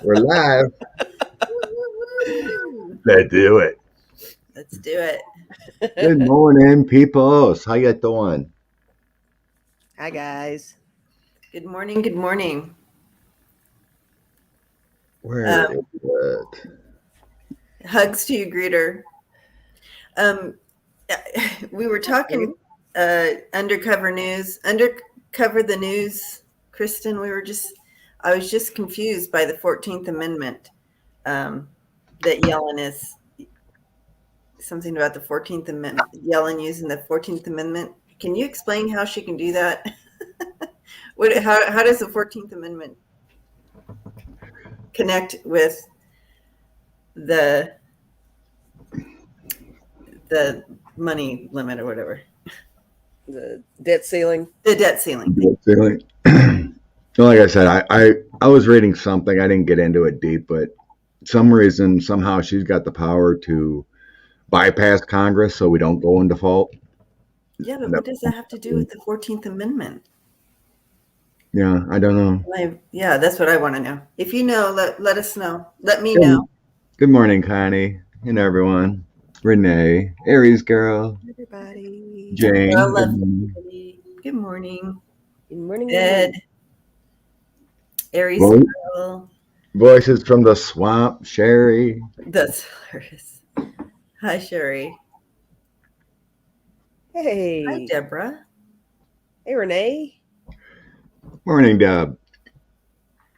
We're live. Let's do it. Let's do it. Good morning, peoples. How you doing? Hi, guys. Good morning. Good morning. Where is it? Hugs to you, greeter. We were talking undercover the news, Kristen. I was just confused by the 14th Amendment. That Yellen is something about the 14th Amendment. Yellen using the 14th Amendment. Can you explain how she can do that? How does the 14th Amendment connect with the money limit or whatever? The debt ceiling. The debt ceiling. Like I said, I was reading something. I didn't get into it deep, but some reason, somehow she's got the power to bypass Congress so we don't go in default. Yeah, but what does that have to do with the 14th Amendment? Yeah, I don't know. Yeah, that's what I want to know. If you know, let us know. Let me know. Good morning, Connie and everyone. Renee, Aries girl, everybody. Jane. Good morning. Good morning, Ed. Aries girl. Voices from the swamp, Sherry. That's hilarious. Hi, Sherry. Hey. Hi, Deborah. Hey, Renee. Morning, Deb.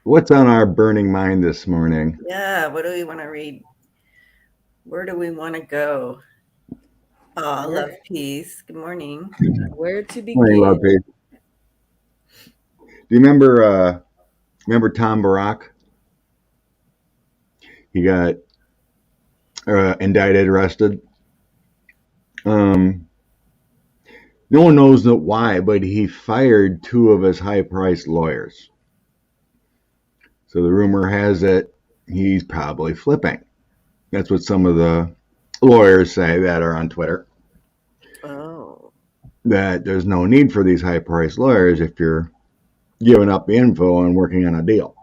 What's on our burning mind this morning? Yeah, what do we want to read? Where do we want to go? Oh, love peace. Good morning. Where to begin? Morning, love peace. Do you remember Tom Barrack? He got indicted, arrested. No one knows why, but he fired two of his high-priced lawyers. So the rumor has it he's probably flipping. That's what some of the lawyers say that are on Twitter. Oh. That there's no need for these high-priced lawyers if you're giving up the info and working on a deal.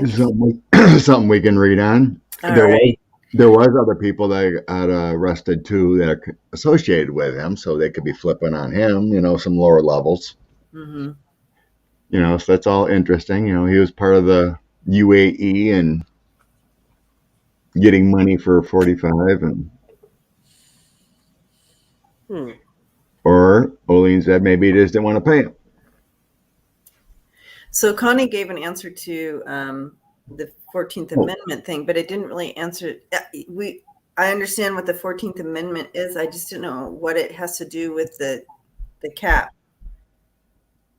Something we can read on. There was other people that got arrested too that are associated with him, so they could be flipping on him, some lower levels. Mm-hmm. So that's all interesting. He was part of the UAE and getting money for 45 and or Olene said maybe he just didn't want to pay him. So Connie gave an answer to the 14th Amendment thing, but it didn't really answer. I understand what the 14th Amendment is. I just didn't know what it has to do with the cap.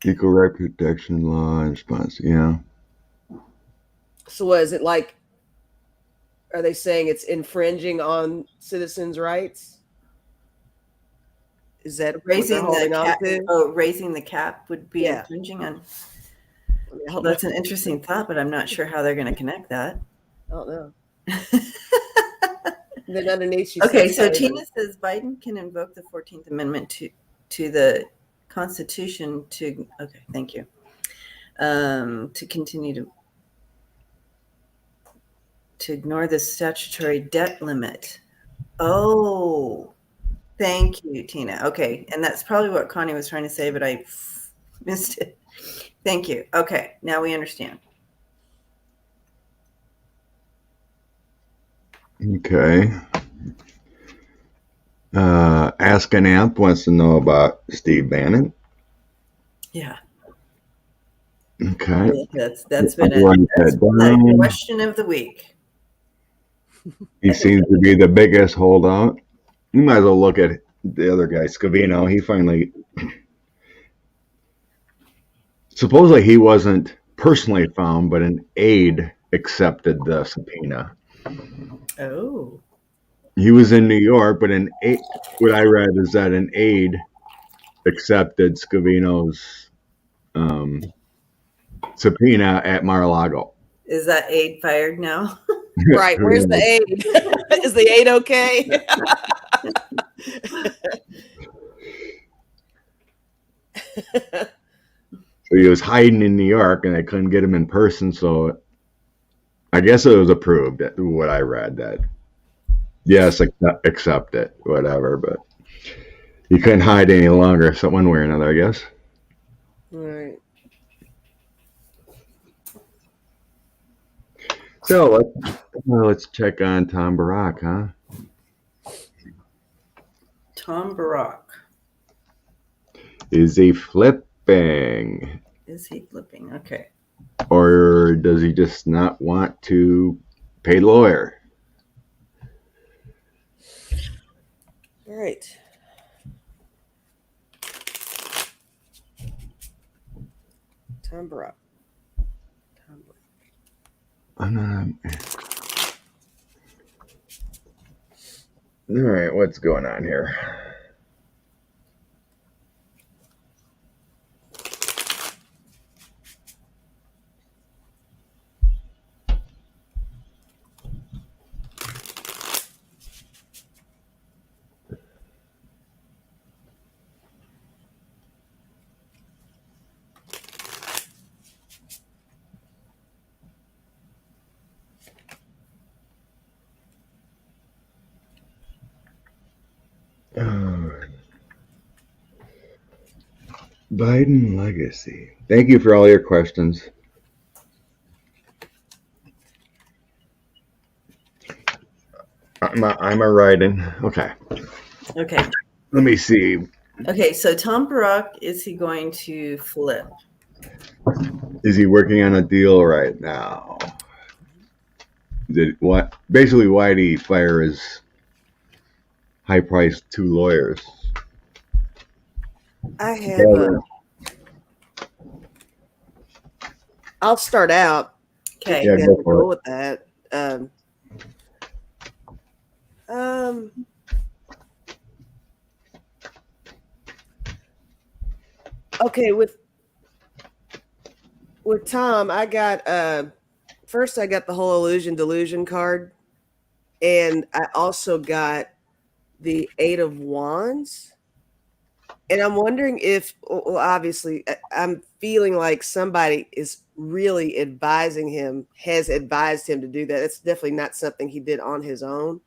Equal right protection law and response. Yeah. So what is it like? Are they saying it's infringing on citizens' rights? Is that raising the cap? Oh, raising the cap would be infringing on. Well, that's an interesting thought, but I'm not sure how they're going to connect that. I don't know. Then underneath, okay, so Tina says Biden can invoke the 14th Amendment to the Constitution to. Okay, thank you. To continue to ignore the statutory debt limit. Oh, thank you, Tina. Okay, and that's probably what Connie was trying to say, but I missed it. Thank you. Okay, now we understand. Okay. Ask an Amp wants to know about Steve Bannon. Yeah. Okay. That's been a question of the week. He seems to be the biggest holdout. You might as well look at the other guy, Scovino. He finally, supposedly he wasn't personally found, but an aide accepted the subpoena. Oh. He was in New York, but what I read is that an aide accepted Scovino's subpoena at Mar-a-Lago. Is that aide fired now? Right. Where's the aide? Is the aide okay? So he was hiding in New York, and they couldn't get him in person. So I guess it was approved. What I read that yes, accept it, whatever. But he couldn't hide any longer. So one way or another, I guess. Right. So let's check on Tom Barrack, huh? Tom Barrack. Is he flipping? Is he flipping? Okay. Or does he just not want to pay the lawyer? All right. Tom Barrack. All right, what's going on here? Biden legacy. Thank you for all your questions. I'm a writing. Okay. Okay. Let me see. Okay, so Tom Barrack, is he going to flip? Is he working on a deal right now? What? Basically, why did he fire his high-priced two lawyers? I have. I'll start out. Okay. Yeah, go for it. With that. Okay, with Tom, I got first I got the whole illusion delusion card, and I also got the 8 of Wands. And I'm wondering if, well, obviously, I'm feeling like somebody is really has advised him to do that. It's definitely not something he did on his own.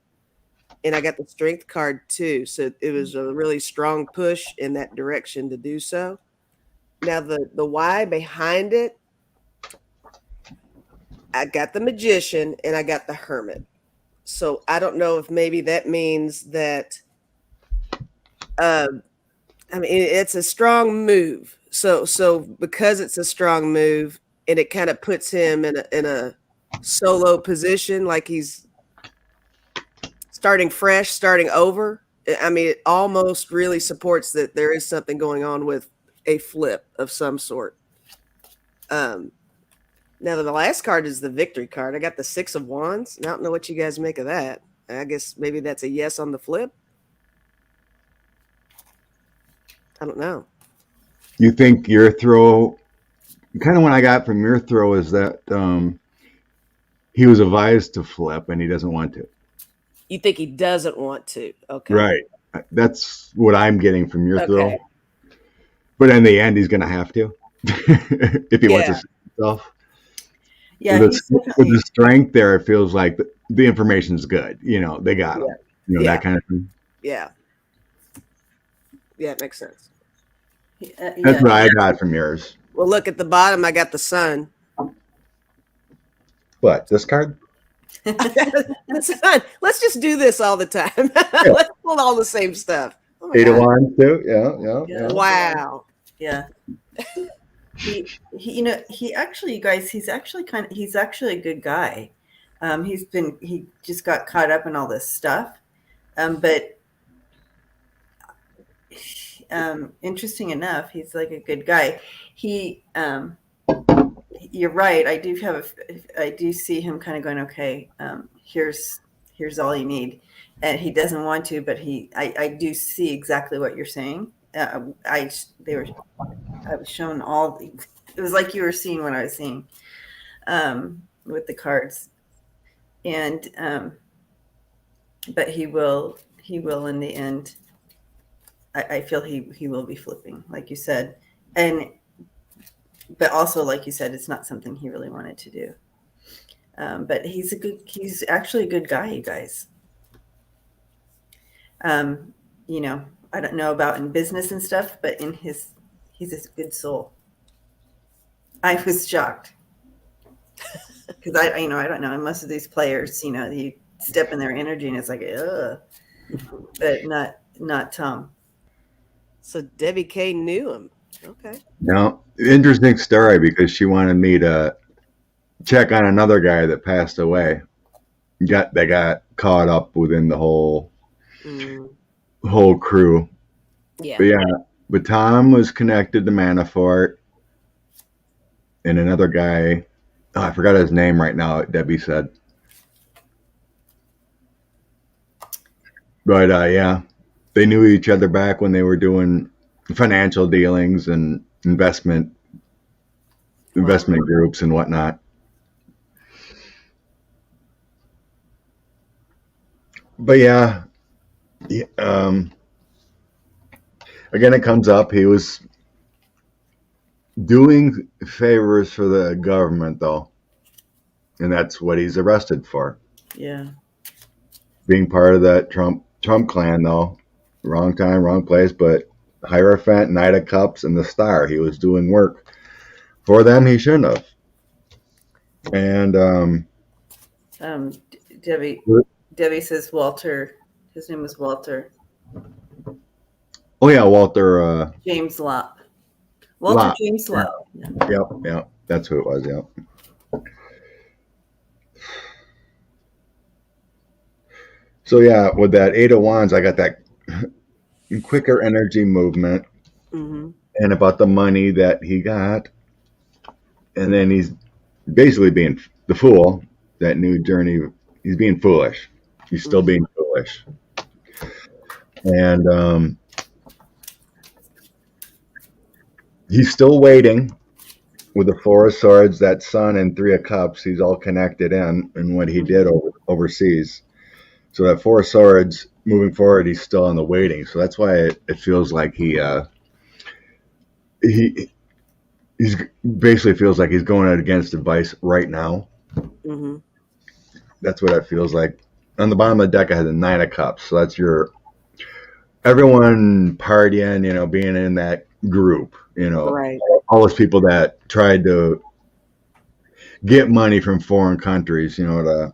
And I got the strength card too. So it was a really strong push in that direction to do so. Now, the why behind it, I got the magician and I got the hermit. So I don't know if maybe that means that, I mean, it's a strong move. So because it's a strong move, and it kind of puts him in a solo position, like he's starting fresh, starting over. I mean, it almost really supports that there is something going on with a flip of some sort. Now the last card is the victory card. I got the 6 of Wands. I don't know what you guys make of that. I guess maybe that's a yes on the flip. I don't know. You think your throw, kind of what I got from your throw is that he was advised to flip and he doesn't want to. You think he doesn't want to? Okay. Right. That's what I'm getting from your throw. But in the end, he's going to have to if he wants to see himself. Yeah. With the strength there, it feels like the information's good. You know, they got him. You know, that kind of thing. Yeah. Yeah, it makes sense. That's what I got from yours. Well, look at the bottom. I got the sun. What, this card? The sun. Let's just do this all the time. Let's pull all the same stuff. Oh 8 of Wands too. Yeah. Wow. Yeah. He he actually, you guys, he's actually a good guy. He just got caught up in all this stuff. But interesting enough, he's like a good guy. You're right. I do see him kind of going, okay, here's all you need. And he doesn't want to, but I do see exactly what you're saying. I was shown it was like you were seeing what I was seeing with the cards. And but he will in the end. I feel he will be flipping, like you said. And but also, like you said, it's not something he really wanted to do. But he's actually a good guy, you guys. You know, I don't know about in business and stuff, but he's a good soul. I was shocked because I don't know. Most of these players, you step in their energy and it's like, ugh, but not Tom. So Debbie K knew him. Okay. Now, interesting story because she wanted me to check on another guy that passed away. They got caught up within the whole crew. Yeah. But yeah, but Tom was connected to Manafort, and another guy. Oh, I forgot his name right now. Debbie said, but yeah, they knew each other back when they were doing financial dealings and investment groups and whatnot. But yeah, again, it comes up. He was doing favors for the government, though, and that's what he's arrested for. Yeah. Being part of that Trump clan, though. Wrong time, wrong place, but Hierophant, Knight of Cups, and the Star. He was doing work for them he shouldn't have. And Debbie says Walter. His name was Walter. Oh yeah, Walter James Lopp. Walter Lopp. James Lopp. Yeah. Yep, that's who it was. Yep. So yeah, with that Eight of Wands, I got that quicker energy movement, and about the money that he got, and then he's basically being the fool. That new journey, he's being foolish. He's still being foolish, and he's still waiting with the Four of Swords, that Sun, and Three of Cups. He's all connected in what he did overseas. So that Four of Swords, moving forward, he's still on the waiting. So that's why it feels like he's basically feels like he's going against advice right now. Mm-hmm. That's what it feels like. On the bottom of the deck, I had the Nine of Cups. So that's everyone partying, being in that group, Right. all those people that tried to get money from foreign countries, to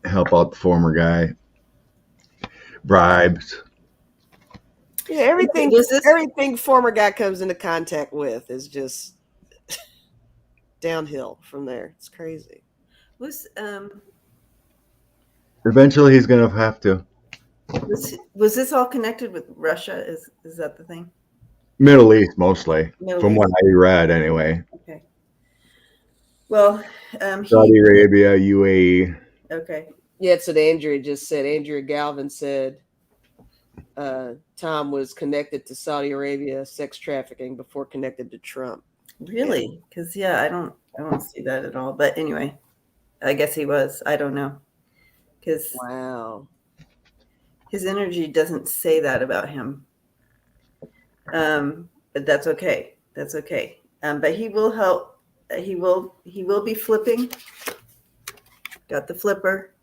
help out the former guy. Bribes. Yeah, everything former guy comes into contact with is just downhill from there. It's crazy. Eventually, he's gonna have to. Was this all connected with Russia? Is that the thing? Middle East mostly, from what I read, anyway. Okay. Well, Saudi Arabia, UAE. Okay. Yeah, that's what Andrea just said. Andrea Galvin said Tom was connected to Saudi Arabia sex trafficking before connected to Trump. Really? Because I don't see that at all. But anyway, I guess he was. I don't know. Because wow, his energy doesn't say that about him. But that's okay. That's okay. But he will help. He will be flipping. Got the flipper.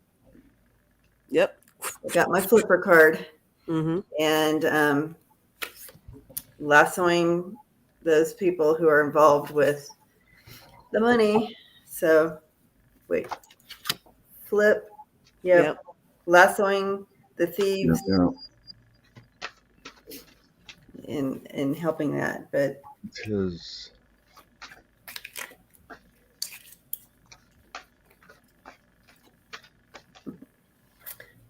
Yep. I got my flipper card. Mm-hmm. And lassoing those people who are involved with the money. So, wait. Flip. Yep. Lassoing the thieves. Yeah. In helping that. But it's his...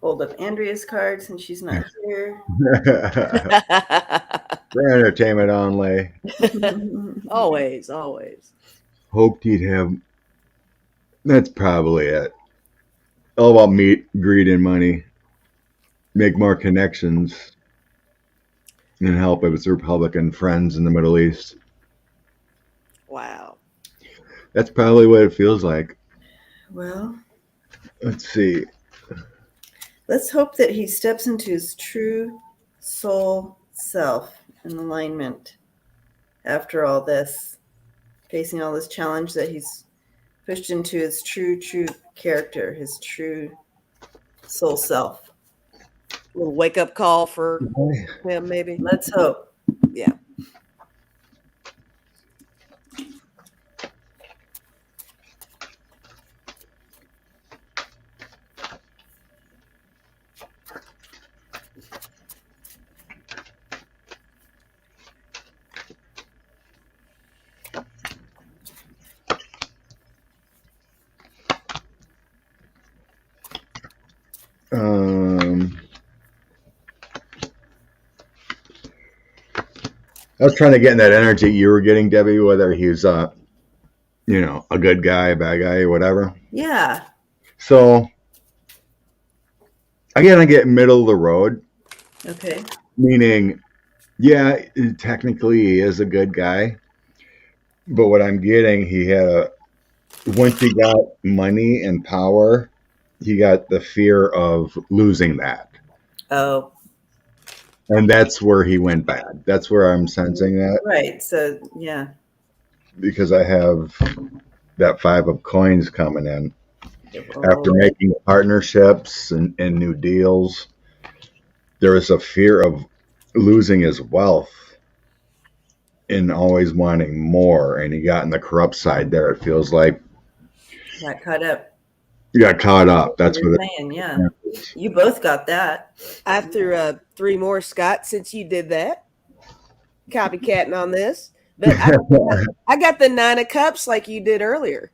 hold up Andrea's card since she's not here. For entertainment only. always. Hoped he'd have. That's probably it. All about greed, and money. Make more connections and help his Republican friends in the Middle East. Wow. That's probably what it feels like. Well, let's see. Let's hope that he steps into his true soul self in alignment after all this. facing all this challenge that he's pushed into his true character, his true soul self. A little wake up call for him, maybe. Let's hope. Yeah. I was trying to get in that energy you were getting, Debbie, whether he's a good guy, a bad guy, or whatever. Yeah. So I gotta get middle of the road. Okay. Meaning, yeah, technically he is a good guy, but what I'm getting, once he got money and power, he got the fear of losing that. Oh. And that's where he went bad. That's where I'm sensing that. Right. So, yeah. Because I have that 5 of coins coming in. Oh. After making partnerships and new deals, there was a fear of losing his wealth and always wanting more. And he got in the corrupt side there. It feels like Got caught up. you got caught up. That's what it's saying. Yeah. You both got that. I threw 3 more, Scott, since you did that. Copycatting on this. But I got the 9 of cups like you did earlier.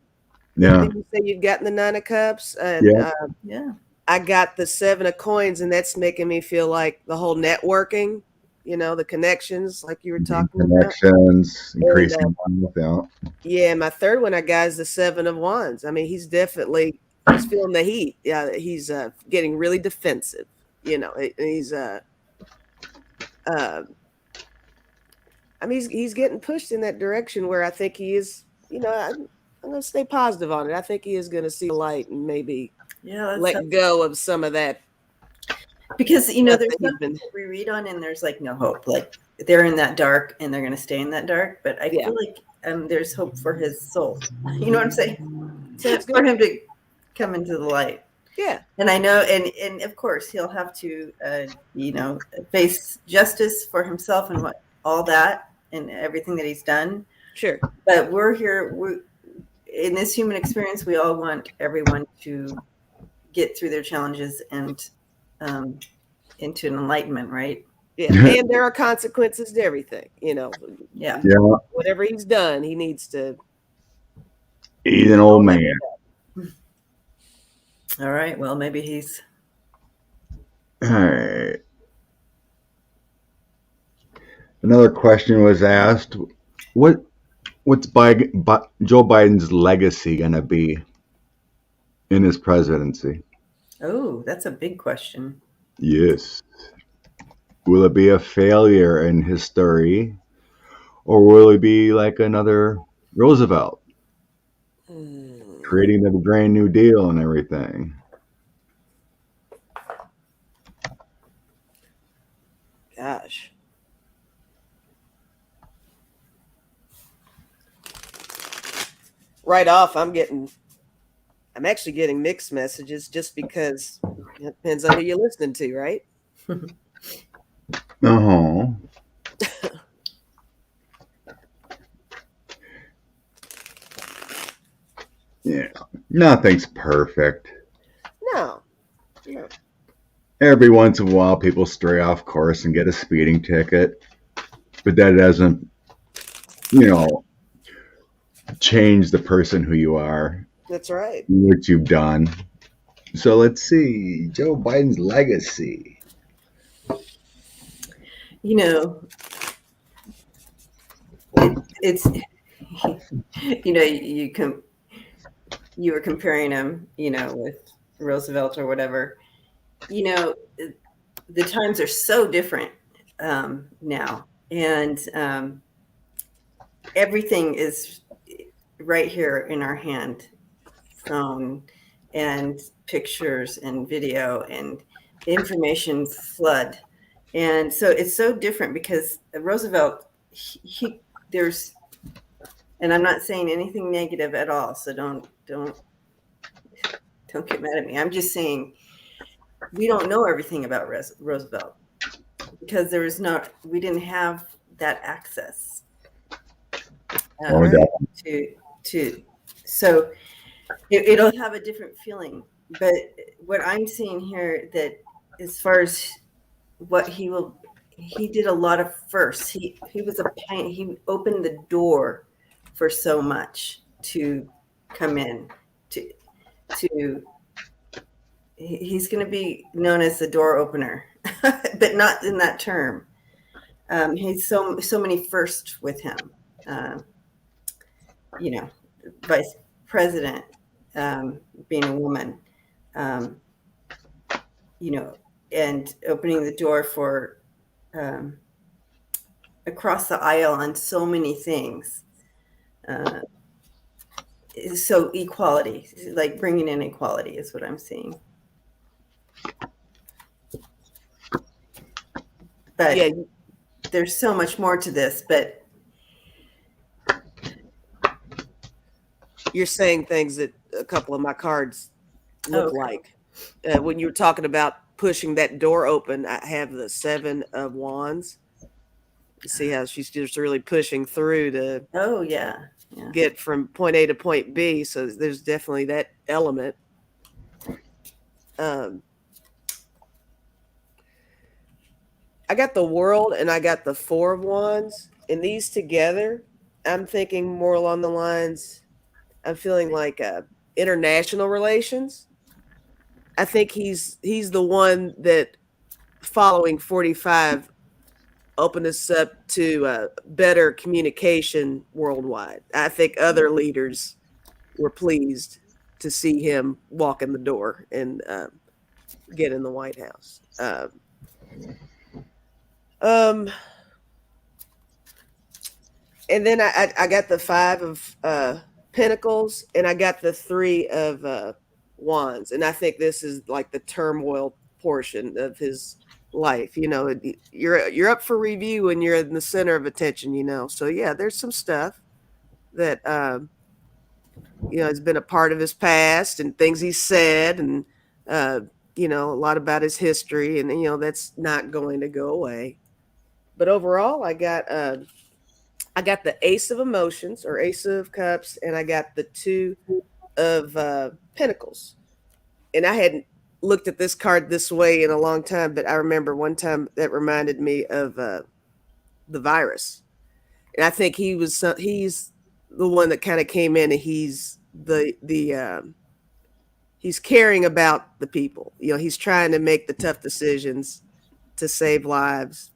Yeah. Did you say you'd gotten the 9 of cups? And yeah. I got the 7 of coins, and that's making me feel like the whole networking, the connections like you were talking connections, about. Increasing wealth, yeah. My third one I got is the 7 of wands. I mean, he's feeling the heat. Yeah, he's getting really defensive. He's he's getting pushed in that direction where I think he is, I'm going to stay positive on it. I think he is going to see light and maybe let go of some of that. Because, there's something we read on and there's like no hope. Like they're in that dark and they're going to stay in that dark. But I feel like there's hope for his soul. You know what I'm saying? For him to come into the light. Yeah. And I know, and of course he'll have to, face justice for himself and all that and everything that he's done. Sure. But we're here, in this human experience, we all want everyone to get through their challenges and into an enlightenment, right? Yeah. And there are consequences to everything, Yeah. Whatever he's done, he needs to. He's an old man. All right. Well, maybe he's. All right. Another question was asked: what's Joe Biden's legacy going to be in his presidency? Oh, that's a big question. Yes. Will it be a failure in history, or will it be like another Roosevelt, creating the Grand New Deal and everything? Gosh. Right off, I'm actually getting mixed messages just because it depends on who you're listening to, right? Uh-huh. Yeah. Nothing's perfect. No. Every once in a while, people stray off course and get a speeding ticket, but that doesn't, change the person who you are. That's right. What you've done. So let's see, Joe Biden's legacy. It's you were comparing him, with Roosevelt or whatever. The times are so different now, and everything is right here in our hand, phone and pictures and video and information flood. And so it's so different because Roosevelt, there's And I'm not saying anything negative at all, so don't get mad at me. I'm just saying we don't know everything about Roosevelt because we didn't have that access Oh, to so it'll have a different feeling. But what I'm seeing here, that as far as what he did a lot of firsts. He opened the door for so much to come in to he's going to be known as the door opener, but not in that term. He's so many firsts with him. Vice president, being a woman, um, and opening the door for across the aisle on so many things. So equality, like bringing in equality, is what I'm seeing. But yeah, there's so much more to this. But you're saying things that a couple of my cards look like. When you were talking about pushing that door open, I have the 7 of Wands. You see how she's just really pushing through to get from point A to point B. So there's definitely that element. I got the World and I got the 4 of Wands, and these together, I'm thinking more along the lines, I'm feeling like international relations. I think he's the one that, following 45, opened us up to better communication worldwide. I think other leaders were pleased to see him walk in the door and get in the White House. And then I got the 5 of Pentacles, and I got the 3 of Wands, and I think this is like the turmoil portion of his life. You're up for review when you're in the center of attention. So yeah, there's some stuff that has been a part of his past and things he said, and a lot about his history, and that's not going to go away. But overall, I got the Ace of Emotions, or Ace of Cups, and I got the 2 of Pentacles. And I hadn't looked at this card this way in a long time, but I remember one time that reminded me of the virus. And I think he's the one that kind of came in, and he's he's caring about the people. He's trying to make the tough decisions to save lives,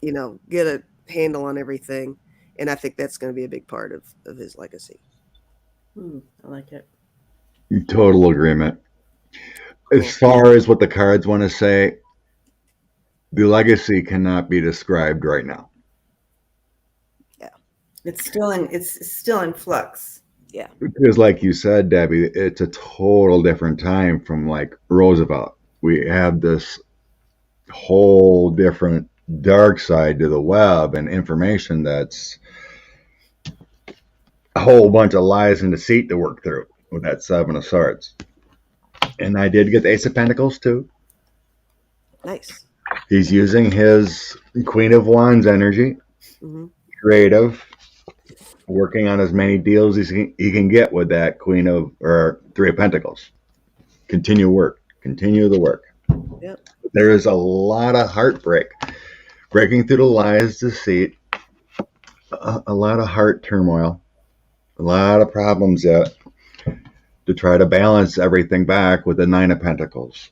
get a handle on everything. And I think that's going to be a big part of his legacy. I like it. Total agreement. As far as what the cards want to say, the legacy cannot be described right now. Yeah, it's still in flux. Yeah, because like you said, Debbie, it's a total different time from like Roosevelt. We have this whole different dark side to the web and information that's a whole bunch of lies and deceit to work through with that 7 of Swords. And I did get the Ace of Pentacles too. Nice. He's using his Queen of Wands energy, creative, working on as many deals as he can get with that 3 of Pentacles. Continue the work. Yep. There is a lot of heartbreak, breaking through the lies, deceit, a lot of heart turmoil, a lot of problems yet to try to balance everything back with the 9 of Pentacles.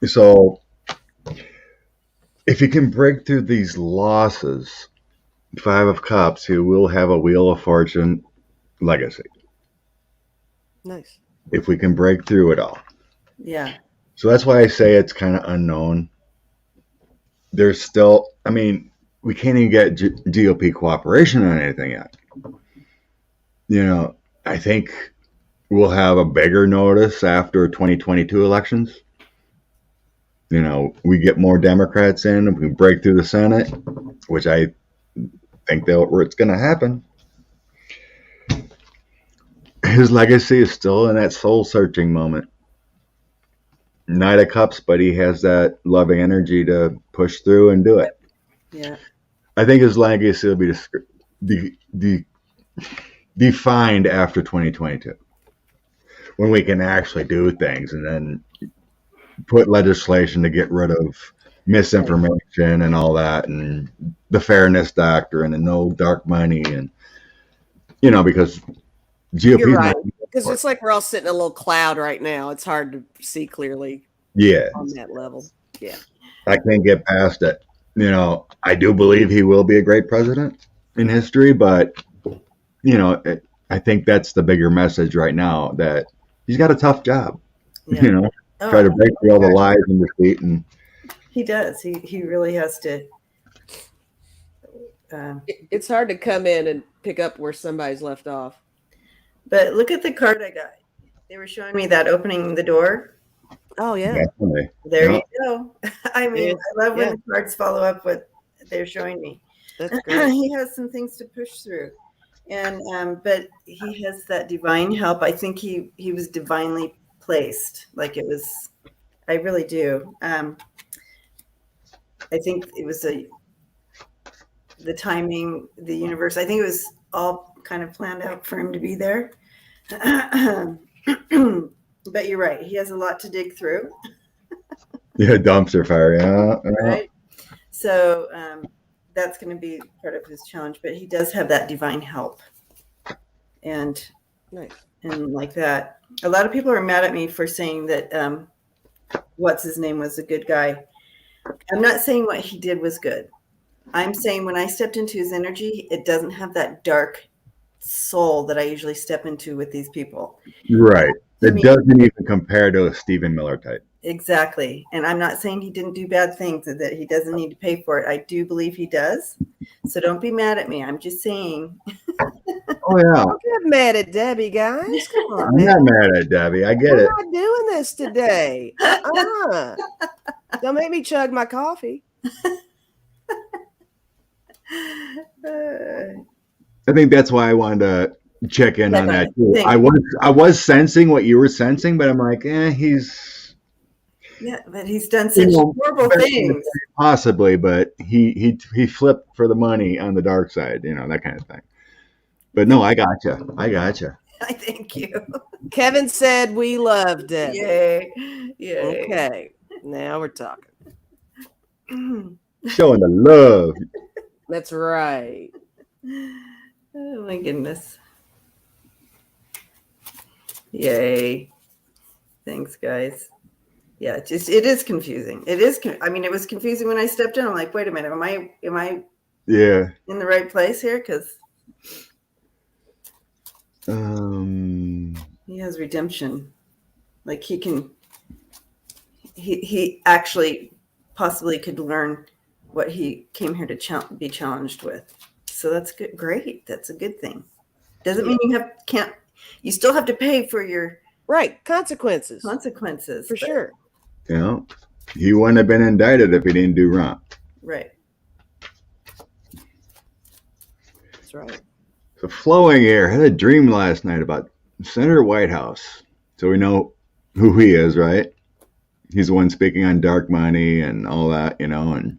So if he can break through these losses, 5 of Cups, he will have a Wheel of Fortune legacy. Nice. If we can break through it all. Yeah. So that's why I say it's kind of unknown. There's still, we can't even get GOP cooperation on anything yet. I think we'll have a bigger notice after 2022 elections. We get more Democrats in, if we break through the Senate, which I think it's going to happen. his legacy is still in that soul searching moment. Knight of Cups, but he has that loving energy to push through and do it. Yeah. I think his legacy will be defined after 2022, when we can actually do things and then put legislation to get rid of misinformation and all that, and the fairness doctrine and no dark money, and because GOP. You're right. Because it's like we're all sitting in a little cloud right now. It's hard to see clearly. Yeah. On that level. Yeah. I can't get past it. I do believe he will be a great president in history, but I think that's the bigger message right now, that he's got a tough job. Yeah. Try to break through all the lies and defeat, and he does. He really has to. It's hard to come in and pick up where somebody's left off. But look at the card I got. They were showing me that opening the door. Oh, yeah. Definitely. There you go. I mean, I love when the cards follow up what they're showing me. That's great. He has some things to push through. And but he has that divine help. I think he was divinely placed. Like it was, I really do. I think it was the timing, the universe. I think it was all kind of planned out for him to be there. But you're right. He has a lot to dig through. Yeah, dumpster fire. Yeah. Right. So that's going to be part of his challenge. But he does have that divine help, and like that. A lot of people are mad at me for saying that what's his name was a good guy. I'm not saying what he did was good. I'm saying when I stepped into his energy, it doesn't have that dark soul that I usually step into with these people. Right. It doesn't even compare to a Stephen Miller type. Exactly. And I'm not saying he didn't do bad things, that he doesn't need to pay for it. I do believe he does. So don't be mad at me. I'm just saying. Oh, yeah. Don't get mad at Debbie, guys. Come on. I'm not mad at Debbie. I get it. I'm not doing this today. Don't make me chug my coffee. I think that's why I wanted to check in on that too. I was sensing what you were sensing, but I'm like, he's but he's done such horrible things. Possibly, but he flipped for the money on the dark side, that kind of thing. But no, I gotcha. I thank you. Kevin said we loved it. Yay. Okay, now we're talking. Showing the love. That's right. Oh my goodness. Yay. Thanks, guys. Yeah, it is confusing. It is. It was confusing when I stepped in. I'm like, wait a minute, am I in the right place here? Because he has redemption. Like he actually possibly could learn what he came here to be challenged with. So that's good. Great. That's a good thing. Doesn't mean you still have to pay for your consequences for sure. He wouldn't have been indicted if he didn't do wrong. Right. That's right. So flowing air. I had a dream last night about Senator Whitehouse. So we know who he is, right? He's the one speaking on dark money and all that, and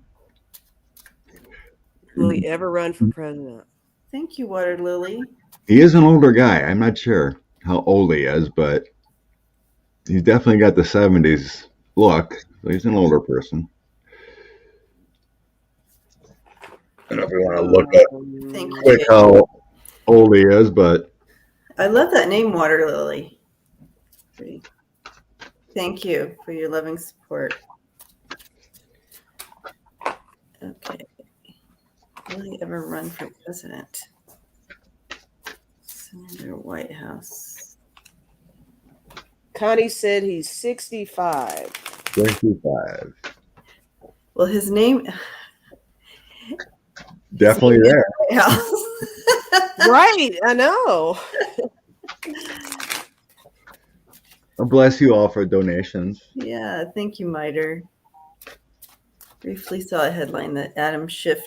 will he ever run for president? Thank you, Water Lily. He is an older guy. I'm not sure how old he is, but he's definitely got the 70s look. So he's an older person. I don't know if you want to look up quick how old he is, but I love that name, Water Lily. Thank you for your loving support. Okay. Will he ever run for president? Senator Whitehouse. Connie said he's 65. 65. Well, his name definitely there. Right, I know. Bless you all for donations. Yeah, thank you, Miter. Briefly saw a headline that Adam Schiff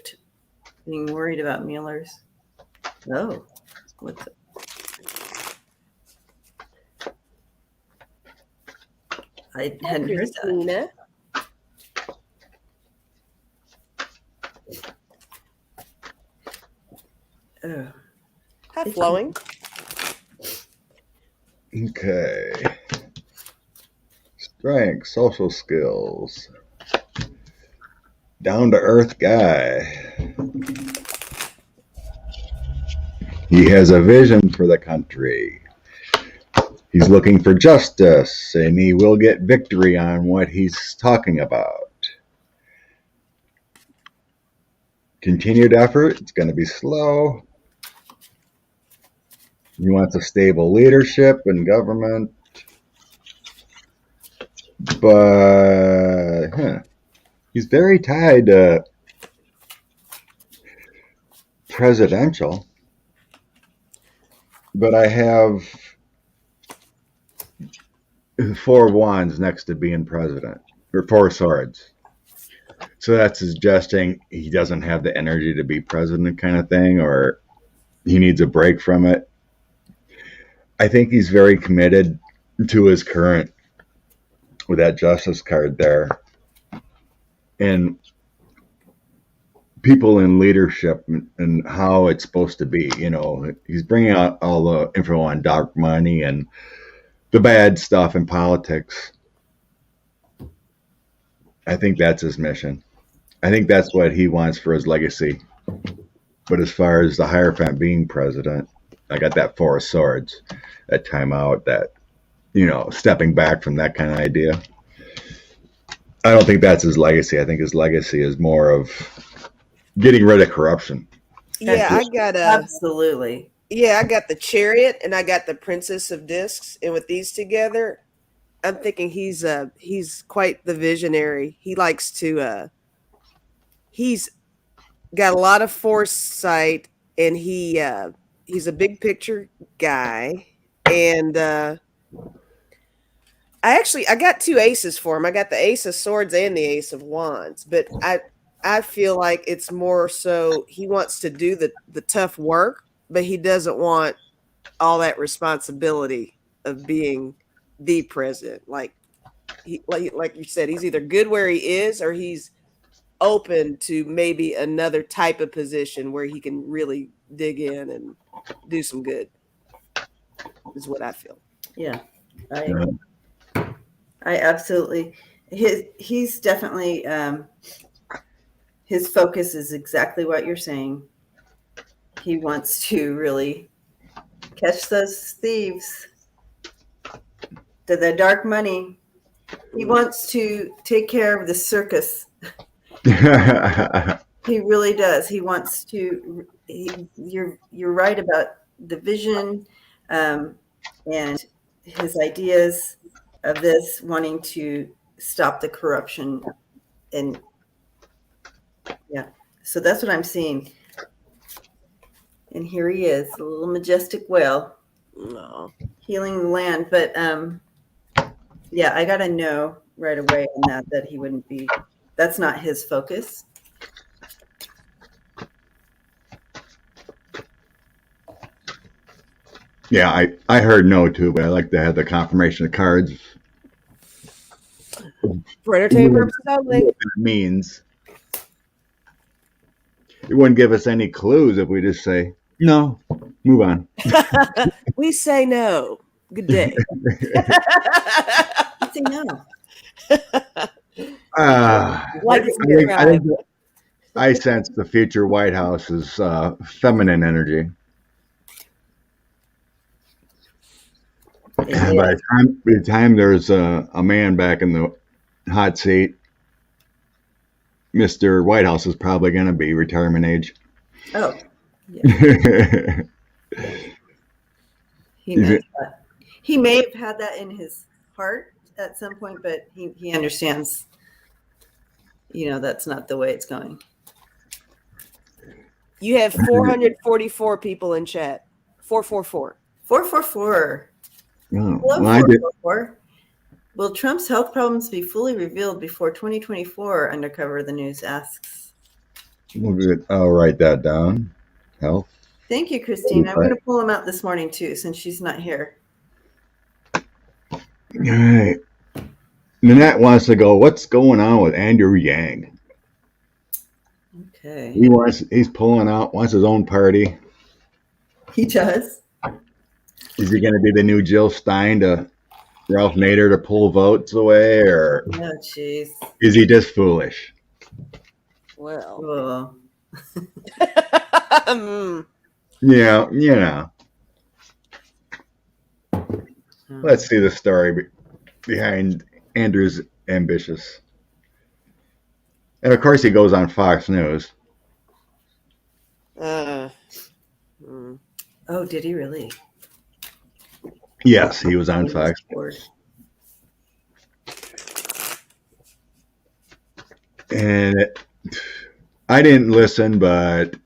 being worried about Mueller's. Oh, what's it? I hadn't heard that. Christina. Oh. Hi, Flowing. Okay. Strength, social skills. Down to earth guy. He has a vision for the country. He's looking for justice, and he will get victory on what he's talking about. Continued effort, it's going to be slow. He wants a stable leadership and government. But he's very tied to presidential. But I have 4 of wands next to being president, or 4 swords. So that's suggesting he doesn't have the energy to be president kind of thing, or he needs a break from it. I think he's very committed to his current, with that justice card there. And people in leadership and how it's supposed to be, he's bringing out all the info on dark money and the bad stuff in politics. I think that's his mission. I think that's what he wants for his legacy. But as far as the Hierophant being president, I got that 4 of swords, that time out, that, stepping back from that kind of idea. I don't think that's his legacy. I think his legacy is more of getting rid of corruption. Yeah, I got absolutely. Yeah, I got the Chariot and I got the Princess of Discs, and with these together, I'm thinking he's quite the visionary. He likes to he's got a lot of foresight, and he's a big picture guy. And I got 2 aces for him. I got the Ace of Swords and the Ace of Wands, but I feel like it's more so he wants to do the tough work, but he doesn't want all that responsibility of being the president. Like you said, he's either good where he is, or he's open to maybe another type of position where he can really dig in and do some good, is what I feel. Yeah. I absolutely, he's definitely, his focus is exactly what you're saying. He wants to really catch those thieves, the dark money. He wants to take care of the circus. He really does. He wants to. You're right about the vision, and his ideas of this, wanting to stop the corruption, and yeah. So that's what I'm seeing. And here he is, a little majestic whale, healing the land. But yeah, I gotta know right away on that he wouldn't be. That's not his focus. Yeah, I heard no too, but I like to have the confirmation of cards. For entertainment purposes only. What that means. It wouldn't give us any clues if we just say, no, move on. We say no. Good day. I say no. I sense the future White House is feminine energy. Yeah. By the time there's a man back in the hot seat, Mr. White House is probably going to be retirement age. Oh, yeah. He may have had that in his heart at some point, but he understands, that's not the way it's going. You have 444 people in chat. 444. 444. Oh, Hello, 444. Will Trump's health problems be fully revealed before 2024? Undercover the News asks. I'll write that down. Health. Thank you, Christine. I'm going to pull him out this morning too, since she's not here. All right. Nanette wants to go, what's going on with Andrew Yang? Okay. He's pulling out, wants his own party. He does. Is he going to be the new Jill Stein to Ralph Nader to pull votes away, or Oh, jeez. is he just foolish? Well, Oh. Yeah. Let's see the story behind Andrew's ambitious. And of course, he goes on Fox News. Oh, did he really? Yes, he was on Fox News. And I didn't listen, but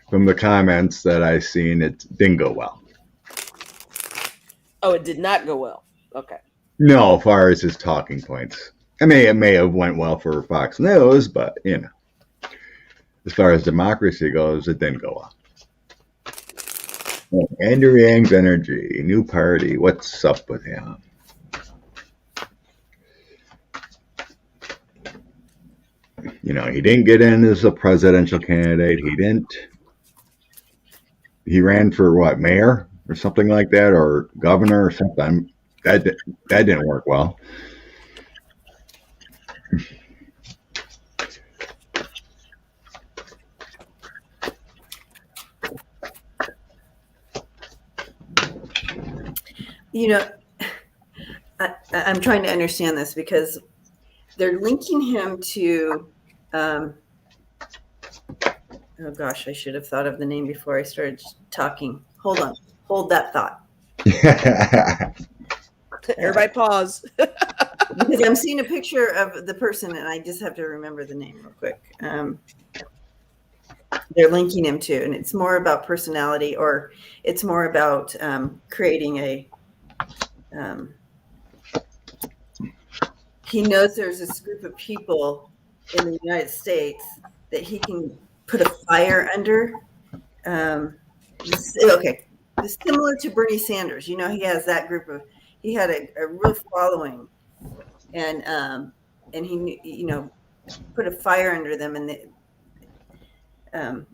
from the comments that I've seen, it didn't go well. Oh, it did not go well. Okay. No, as far as his talking points. I mean, it may have went well for Fox News, but, as far as democracy goes, it didn't go well. Andrew Yang's energy, new party, what's up with him? He didn't get in as a presidential candidate. He ran for what, mayor or something like that, or governor or something. That didn't work well. I'm trying to understand this because they're linking him to oh gosh, I should have thought of the name before I started talking. Hold on. Hold that thought. Everybody pause. Because I'm seeing a picture of the person and I just have to remember the name real quick. They're linking him to, and it's more about personality, or it's more about creating a he knows there's this group of people in the United States that he can put a fire under. Okay, similar to Bernie Sanders. He has that group of. He had a real following, and he put a fire under them, and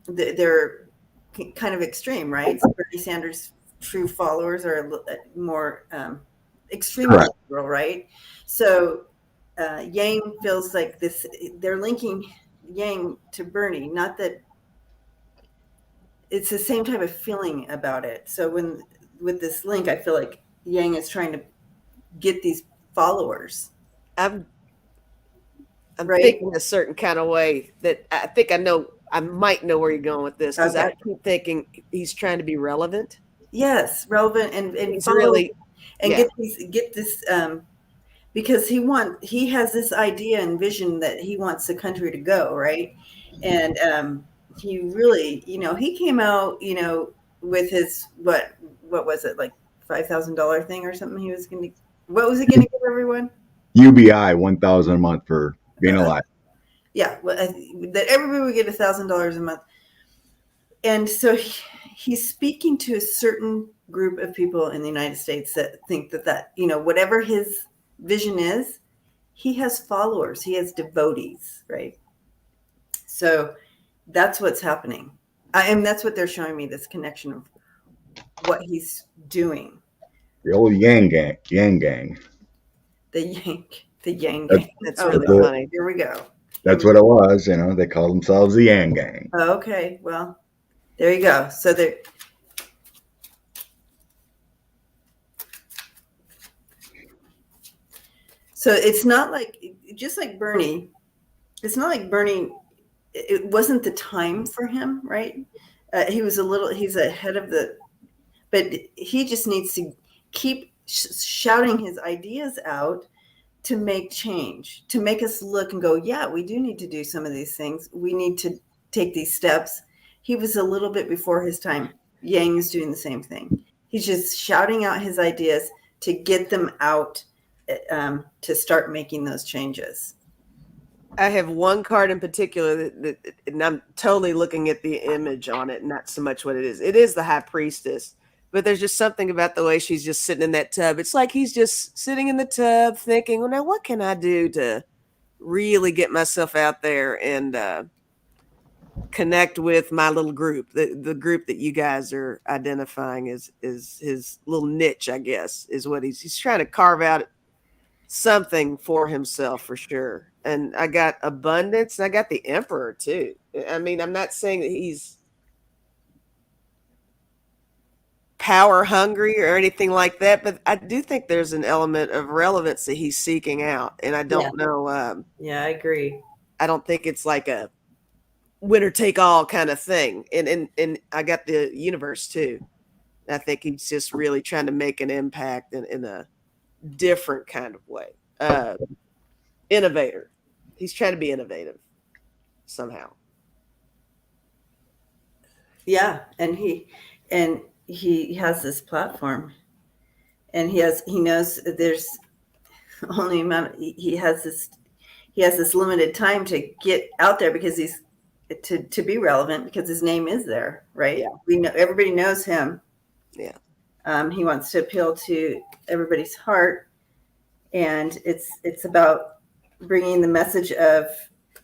they're kind of extreme, right? So Bernie Sanders' true followers are more extreme liberal, right? So Yang feels like this. They're linking Yang to Bernie, not that it's the same type of feeling about it. So with this link, I feel like Yang is trying to get these followers. I'm thinking a certain kind of way that I think I might know where you're going with this, because I keep thinking he's trying to be relevant. Yes, relevant and he's really get this because he has this idea and vision that he wants the country to go, right? And he really, he came out, with his what was it, like $5,000 thing or something? What was he going to give everyone? UBI, $1,000 a month for being alive. Yeah, that everybody would get $1,000 a month, and so he's speaking to a certain group of people in the United States that think that whatever his vision is, he has followers, he has devotees, right? So that's what's happening, and that's what they're showing me, this connection of what he's doing. The old Yang gang. The Yang gang. That's really funny. Here we go. That's what it was. They called themselves the Yang gang. Oh, okay, well, there you go. So it's not like, just like Bernie, it's not like Bernie, it wasn't the time for him, right? He's ahead of but he just needs to keep shouting his ideas out to make change, to make us look and go, yeah, we do need to do some of these things. We need to take these steps. He was a little bit before his time. Yang is doing the same thing. He's just shouting out his ideas to get them out, to start making those changes. I have one card in particular and I'm totally looking at the image on it, not so much what it is. It is the High Priestess, But there's just something about the way she's just sitting in that tub. It's like he's just sitting in the tub thinking, well, now what can I do to really get myself out there and connect with my little group, the group that you guys are identifying as his little niche, I guess, is what he's trying to carve out something for himself for sure. And I got abundance, and I got the emperor too. I mean, I'm not saying that he's power hungry or anything like that, but I do think there's an element of relevance that he's seeking out. And I don't know. Yeah, I agree. I don't think it's like a winner take all kind of thing. And I got the universe too. I think he's just really trying to make an impact in a different kind of way. Innovator. He's trying to be innovative somehow. Yeah, and he has this platform, and he knows there's only amount. He has this limited time to get out there because he's to be relevant because his name is there, right? Yeah. We know everybody knows him. Yeah. He wants to appeal to everybody's heart, and it's about bringing the message of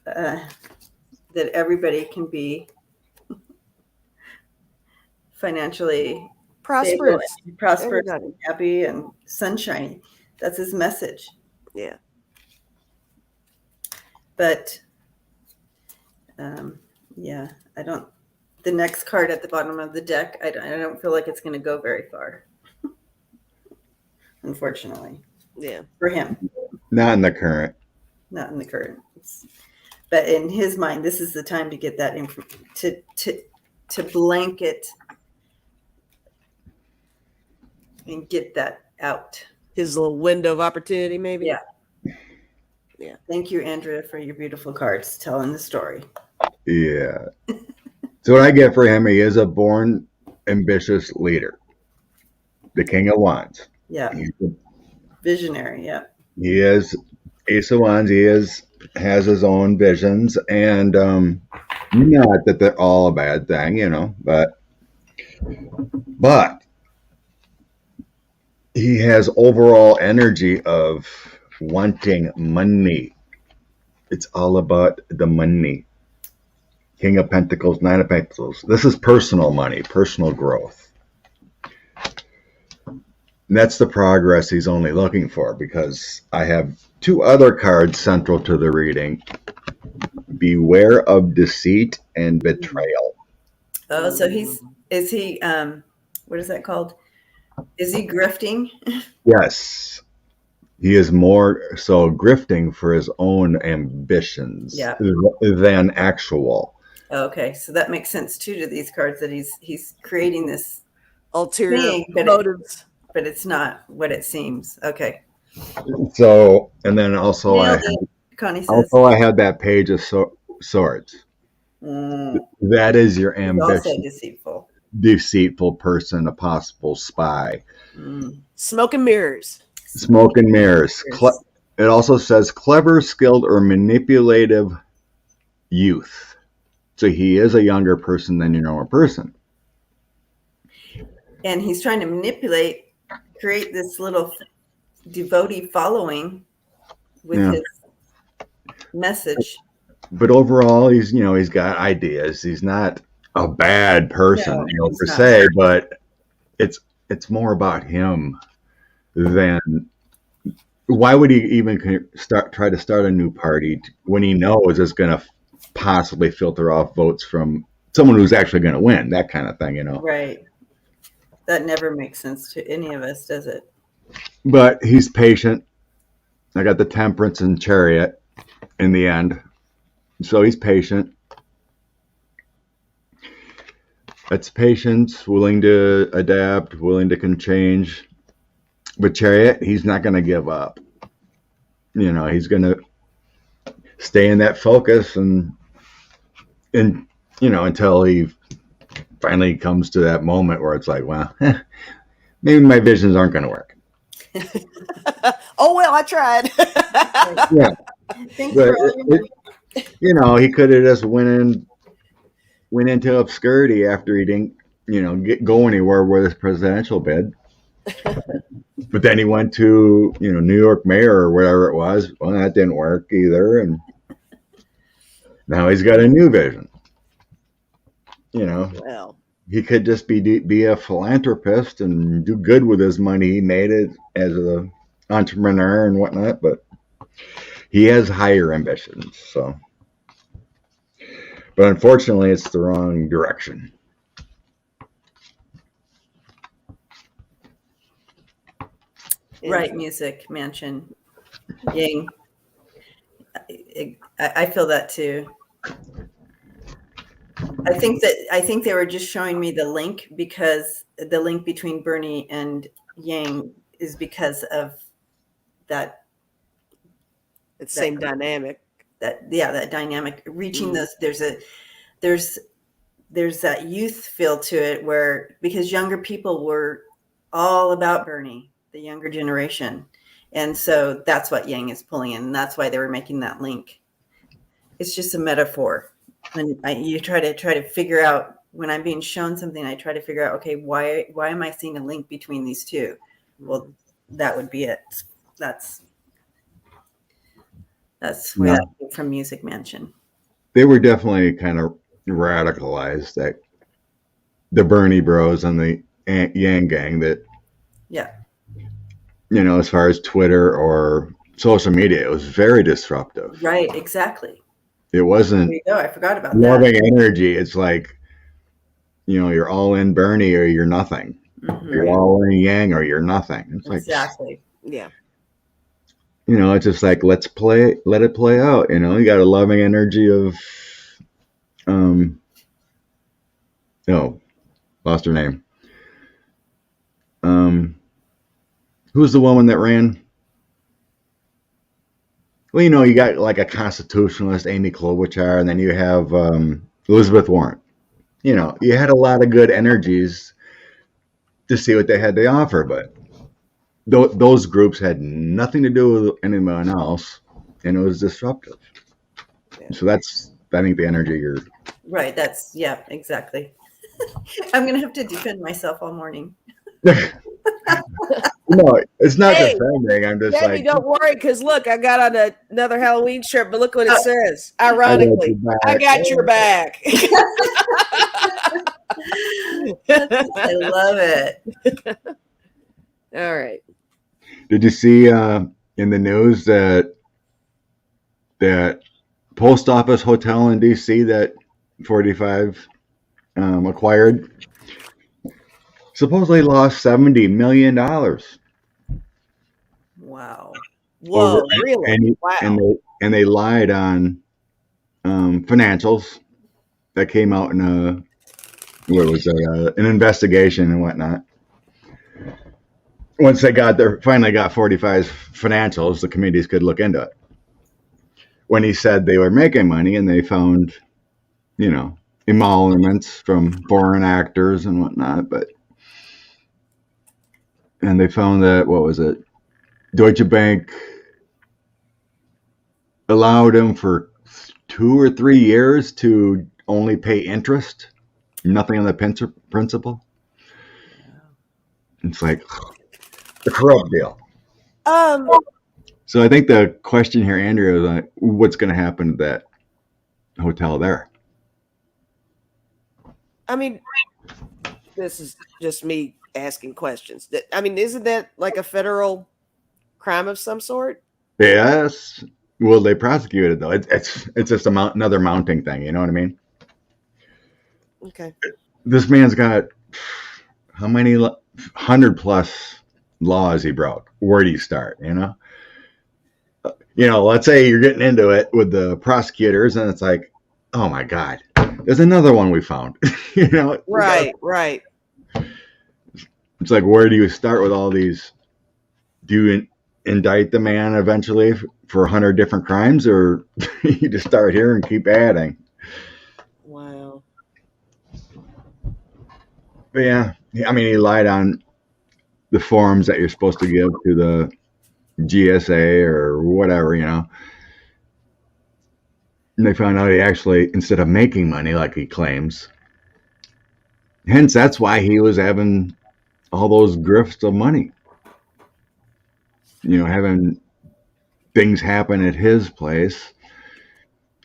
that everybody can be financially Prosperous, and happy and sunshiny. That's his message. Yeah. But yeah, I don't. The next card at the bottom of the deck, I don't feel like it's going to go very far. Unfortunately. Yeah. For him. Not in the current. Not in the current. But in his mind, this is the time to get that to blanket and get that out. His little window of opportunity, maybe. Yeah. Yeah. Thank you, Andrea, for your beautiful cards telling the story. Yeah. So what I get for him, he is a born ambitious leader. The King of Wands. Yeah. Visionary, yeah. He is Ace of Wands. He has his own visions, and not that they're all a bad thing, but he has overall energy of wanting money. It's all about the money. King of Pentacles, Nine of Pentacles. This is personal money, personal growth. And that's the progress he's only looking for, because I have two other cards central to the reading. Beware of deceit and betrayal. Oh, so is he what is that called? Is he grifting? Yes. He is more so grifting for his own ambitions than actual. Okay, so that makes sense too to these cards, that he's creating this ulterior thing, motives, but it's not what it seems. Okay. So, and then also Connie says. Also, I had that Page of Swords. That is your ambition. Also deceitful person, a possible spy. Smoke and mirrors. Smoke and mirrors. It also says clever, skilled, or manipulative youth. So he is a younger person than your normal person. And he's trying to create this little devotee following with his message. But overall, he's got ideas. He's not a bad person, per se, but it's more about him than why would he even try to start a new party when he knows it's going to possibly filter off votes from someone who's actually going to win, that kind of thing, Right. That never makes sense to any of us, does it? But he's patient. I got the Temperance and Chariot in the end. So he's patient. That's patience, willing to adapt, willing to change. But Chariot, he's not going to give up. He's going to stay in that focus and until he finally comes to that moment where it's like, well, maybe my visions aren't going to work. Oh, well, I tried. Yeah. Thanks for all your money. He could have just went into obscurity after he didn't go anywhere with his presidential bid. But then he went to, New York mayor or whatever it was. Well, that didn't work either. And now he's got a new vision. Well, He could just be a philanthropist and do good with his money he made it as an entrepreneur and whatnot. But he has higher ambitions. So, but unfortunately, it's the wrong direction. Right, music mansion, Yang. I feel that too. I think they were just showing me the link because the link between Bernie and Yang is because of that. it's same dynamic. That dynamic reaching those. There's that youth feel to it where because younger people were all about Bernie, the younger generation, and so that's what Yang is pulling in, and that's why they were making that link. It's just a metaphor. And you try to figure out when I'm being shown something, I try to figure out, okay, why am I seeing a link between these two? Well, that would be it. That's where that came from Music Mansion. They were definitely kind of radicalized, that the Bernie Bros and the Yang Gang, that as far as Twitter or social media, it was very disruptive. Right, exactly. It wasn't. There you go. I forgot about loving energy. It's like, you're all in Bernie or you're nothing. Mm-hmm. You're all in Yang or you're nothing. It's exactly. Yeah. It's just like, let it play out. You got a loving energy of, lost her name. Who's the woman that ran? Well, you got like a constitutionalist, Amy Klobuchar, and then you have Elizabeth Warren. You had a lot of good energies to see what they had to offer, but those groups had nothing to do with anyone else, and it was disruptive. Yeah. So that's, I think, the energy you're... Right, exactly. I'm going to have to defend myself all morning. No, it's not defending. I'm just Debbie, don't worry, because look, I got on another Halloween shirt, but look what it says. Ironically, I got your back. I love it. All right. Did you see in the news that post office hotel in D.C. that 45 acquired supposedly lost $70 million? Wow. Whoa, really? Wow. And they lied on financials that came out in an investigation and whatnot. Once they finally got 45's financials, the committees could look into it. When he said they were making money and they found, emoluments from foreign actors and whatnot, and they found that, what was it? Deutsche Bank allowed him for 2 or 3 years to only pay interest, nothing on the principal. It's like the corrupt deal. So I think the question here, Andrea, is like, what's going to happen to that hotel there? I mean, this is just me asking questions. I mean, isn't that like a federal crime of some sort? Yes. Well, they prosecuted though. It's just another mounting thing. You know what I mean? Okay. This man's got how many 100+ laws he broke? Where do you start? Let's say you're getting into it with the prosecutors, and it's like, oh my God, there's another one we found. Right. It's like, where do you start with all these? Do you indict the man eventually for 100 different crimes, or you just start here and keep adding? Wow. But yeah, I mean, he lied on the forms that you're supposed to give to the GSA or whatever, And they found out he actually, instead of making money like he claims, Hence, that's why he was having all those grifts of money. Having things happen at his place,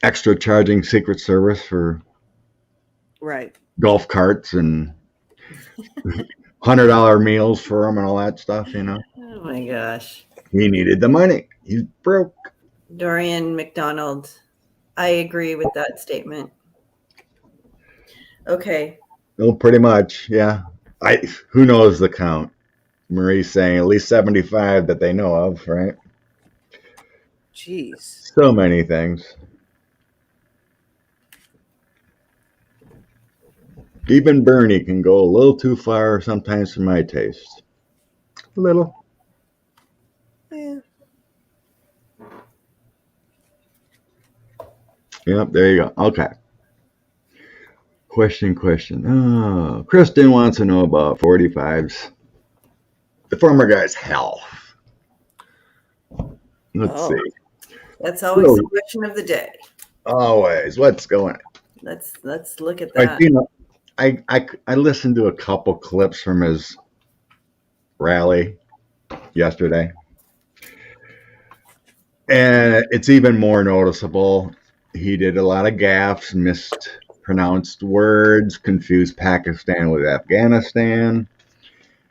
extra charging Secret Service for Right. golf carts and $100 meals for him and all that stuff. Oh my gosh. He needed the money. He's broke. Dorian McDonald. I agree with that statement. Okay. Well, pretty much, yeah. Who knows the count? Marie's saying at least 75 that they know of, right? Jeez. So many things. Even Bernie can go a little too far sometimes for my taste. A little. Yeah. Yep, there you go. Okay. Question. Oh, Kristen wants to know about 45s. The former guy's health. Let's see. That's always the question of the day. Always. What's going on? Let's look at that. I listened to a couple clips from his rally yesterday, and it's even more noticeable. He did a lot of gaffes, mispronounced words, confused Pakistan with Afghanistan.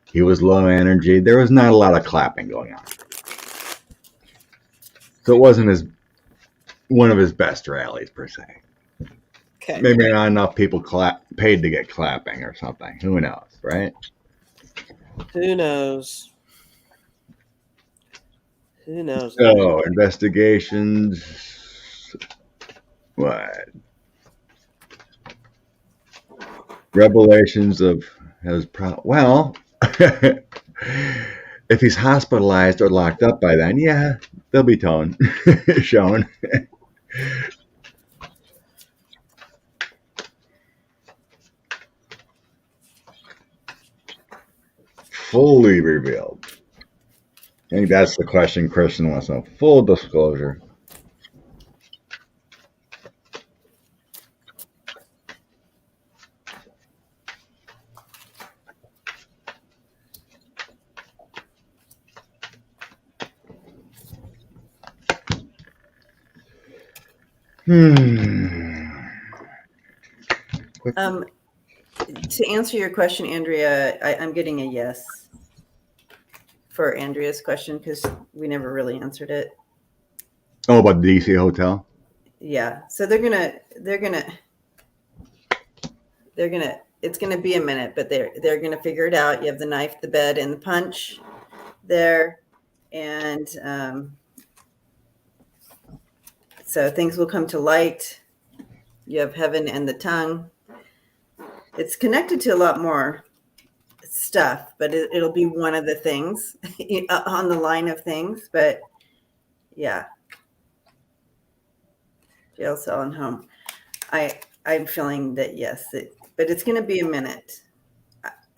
He was low energy. There was not a lot of clapping going on. So it wasn't one of his best rallies, per se. Okay. Maybe not enough people paid to get clapping or something. Who knows, right? Who knows? Who knows? So, investigations. What? Revelations of well, if he's hospitalized or locked up by then, yeah, they'll be shown. Fully revealed. I think that's the question Kristen wants to know. Full disclosure. To answer your question, Andrea, I'm getting a yes for Andrea's question because we never really answered it. Oh, about the DC hotel? Yeah. So they're gonna it's gonna be a minute, but they're gonna figure it out. You have the knife, the bed, and the punch there. And so things will come to light. You have heaven and the tongue. It's connected to a lot more stuff, but it'll be one of the things on the line of things. But yeah, jail, cell, and home. I'm feeling that yes, but it's going to be a minute,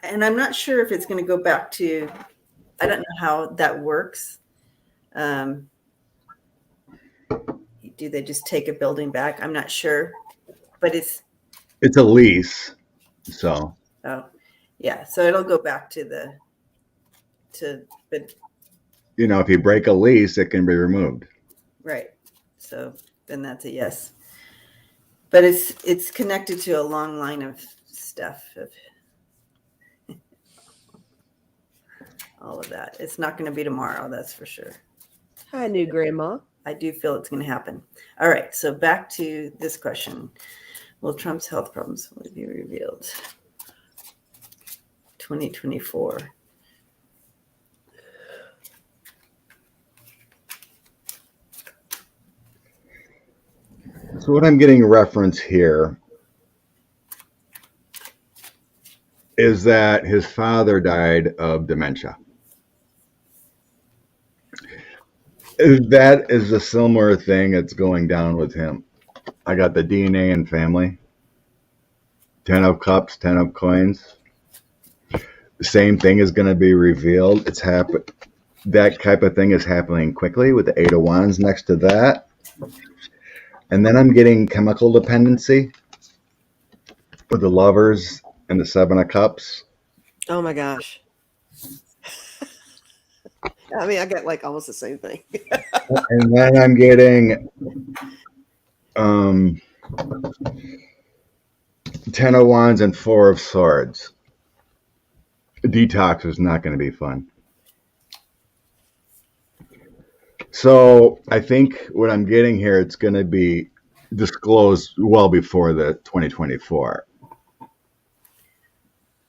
and I'm not sure if it's going to go back to. I don't know how that works. Do they just take a building back? I'm not sure, but it's a lease. So. Oh, yeah. So it'll go back but if you break a lease, it can be removed. Right. So then that's a yes. But it's connected to a long line of stuff of all of that. It's not going to be tomorrow, that's for sure. Hi, new grandma. I do feel it's going to happen. All right. So back to this question. Will Trump's health problems be revealed? 2024. So what I'm getting reference here is that his father died of dementia. That is a similar thing that's going down with him. I got the DNA and family. 10 of cups, 10 of coins. The same thing is going to be revealed. That type of thing is happening quickly with the 8 of wands next to that. And then I'm getting chemical dependency with the lovers and the Seven of Cups. Oh my gosh. I mean, I got like almost the same thing. And then I'm getting Ten of Wands and Four of Swords. Detox is not going to be fun. So I think what I'm getting here, it's going to be disclosed well before the 2024.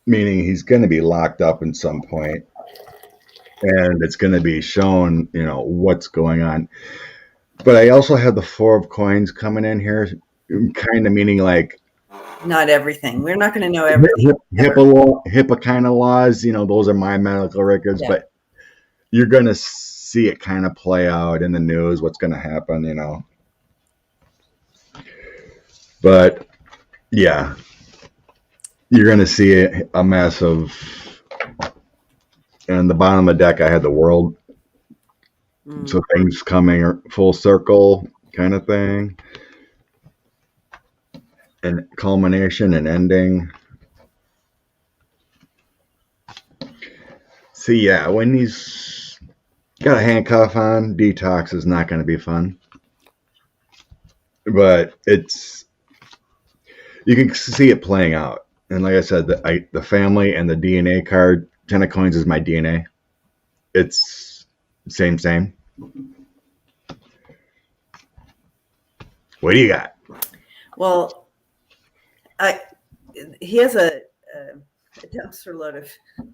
Meaning he's going to be locked up at some point, and it's going to be shown, what's going on. But I also have the Four of Coins coming in here, kind of meaning like not everything. We're not going to know everything. HIPAA kind of laws, those are my medical records, but you're going to see it kind of play out in the news, what's going to happen, But yeah, you're going to see a mess of, and the bottom of the deck, I had the World. So things coming full circle kind of thing. And culmination and ending. See, yeah, when he's got a handcuff on, detox is not going to be fun. But you can see it playing out. And like I said, the family and the DNA card, 10 of Coins is my DNA. It's same. What do you got? Well, he has a dumpster load of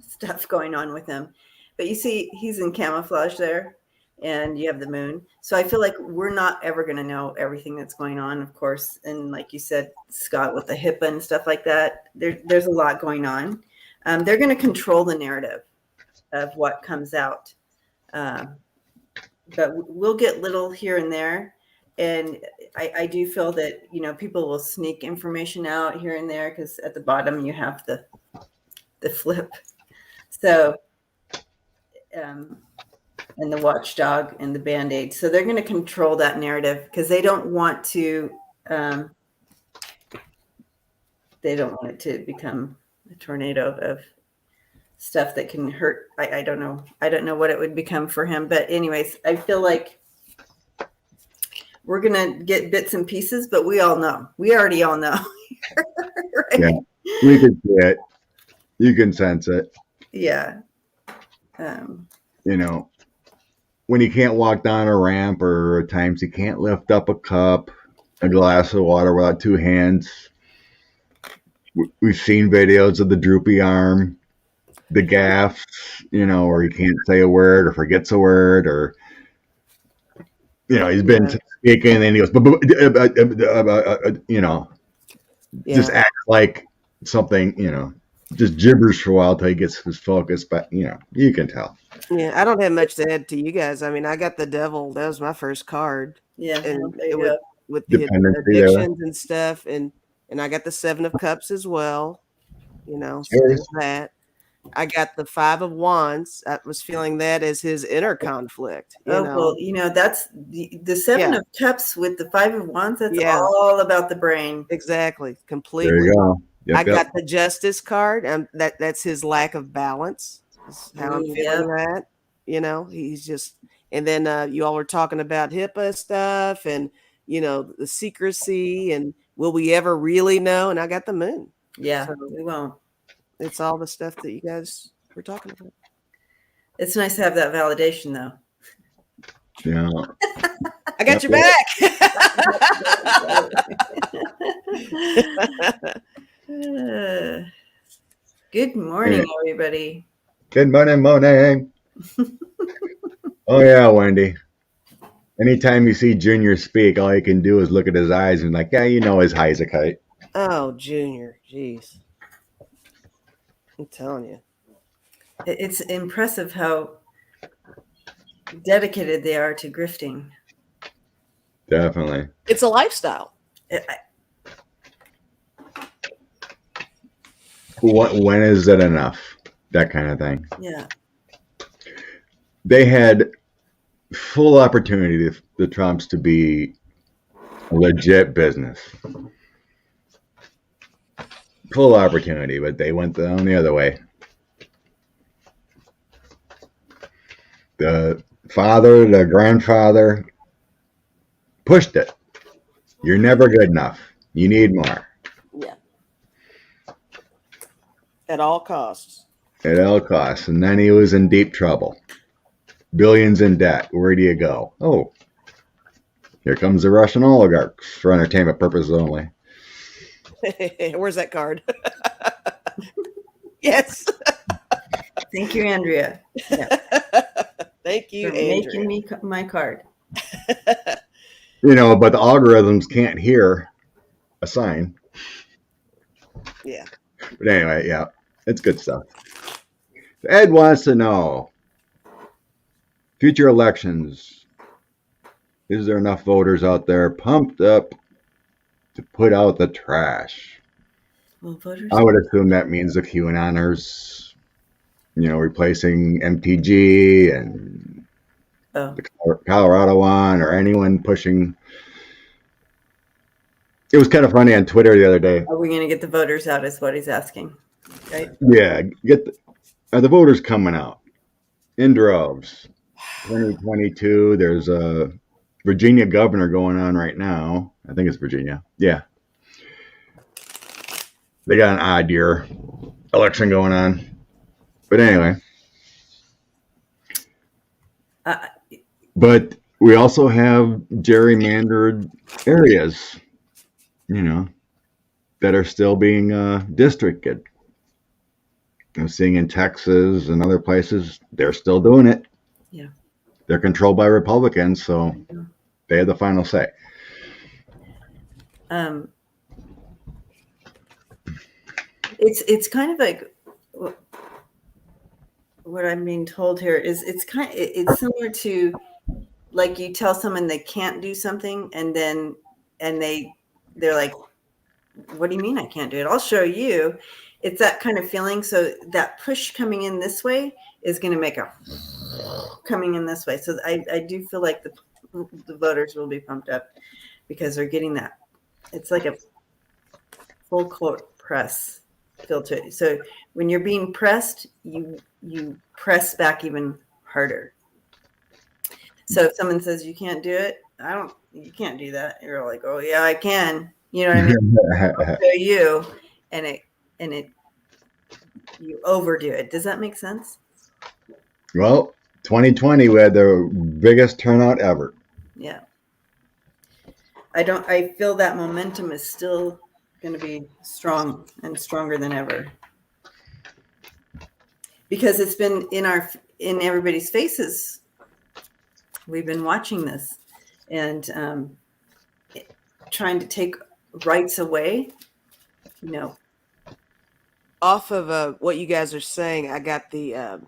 stuff going on with him, but you see, he's in camouflage there, and you have the moon. So I feel like we're not ever going to know everything that's going on, of course. And like you said, Scott, with the HIPAA and stuff like that, there's a lot going on. They're going to control the narrative of what comes out, but we'll get little here and there. And I do feel that, people will sneak information out here and there, because at the bottom you have the flip. So, and the watchdog and the Band-Aid. So they're going to control that narrative, because they don't want to, it to become a tornado of stuff that can hurt. I don't know. I don't know what it would become for him. But anyways, I feel like we're going to get bits and pieces, but we all know. We already all know. Right? Yeah, we can see it. You can sense it. Yeah. When he can't walk down a ramp, or at times he can't lift up a cup, a glass of water without two hands. We've seen videos of the droopy arm, the gaffes, where he can't say a word or forgets a word, or he's been speaking and then he goes, just acts like something, just gibberish for a while till he gets his focus. But you can tell. Yeah, I don't have much to add to you guys. I mean, I got the Devil. That was my first card. Yeah, and with the addictions and stuff, and I got the Seven of Cups as well. So there's that. I got the Five of Wands. I was feeling that as his inner conflict. Well, that's the Seven of Cups with the Five of Wands. That's all about the brain. Exactly, completely. There you go. I got the Justice card, and that's his lack of balance. That's how I'm feeling that. He's just. And then you all were talking about HIPAA stuff, and the secrecy, and will we ever really know? And I got the Moon. Yeah, we won't. It's all the stuff that you guys were talking about. It's nice to have that validation, though. Yeah. I got your back. Good morning, everybody. Good morning. Oh, yeah, Wendy. Anytime you see Junior speak, all you can do is look at his eyes and his high as a kite. Oh, Junior. Jeez. I'm telling you. It's impressive how dedicated they are to grifting. Definitely. It's a lifestyle. When is it enough? That kind of thing. Yeah. They had full opportunity, the Trumps, to be a legit business. full opportunity, but they went down the other way. The father, the grandfather pushed it. You're never good enough. You need more. Yeah. At all costs. At all costs. And then he was in deep trouble. Billions in debt. Where do you go? Oh, here comes the Russian oligarchs for entertainment purposes only. Where's that card? Yes. Thank you, Andrea. Yeah. Thank you, For Andrea. making me my card. You know, but the algorithms can't hear a sign. Yeah. But anyway, yeah, it's good stuff. Ed wants to know, future elections, is there enough voters out there pumped up to put out the trash? Well, voters. I would assume that means the QAnoners, you know, replacing MTG and the Colorado one, or anyone pushing. It was kind of funny on Twitter the other day. Are we going to get the voters out? Is what he's asking. Right? Yeah, are the voters coming out in droves? 2022. There's a Virginia governor going on right now. I think it's Virginia. Yeah, they got an odd year election going on. But anyway. But we also have gerrymandered areas, you know, that are still being districted. I'm seeing in Texas and other places, they're still doing it. Yeah. They're controlled by Republicans, so they have the final say. It's kind of like what I'm being told here is it's similar to, like, you tell someone they can't do something, and they're like, what do you mean I can't do it? I'll show you. It's that kind of feeling. So that push coming in this way is going to make a coming in this way. So I do feel like the voters will be pumped up because they're getting that. It's like a full court press feel to it. So when you're being pressed, you press back even harder. So if someone says you can't do it, you can't do that. You're like, oh yeah, I can. You know what I mean? I'll show you, and you overdo it. Does that make sense? Well, 2020, we had the biggest turnout ever. Yeah. I feel that momentum is still going to be strong and stronger than ever, because it's been in everybody's faces. We've been watching this and trying to take rights away, you know. Off of what you guys are saying, I got I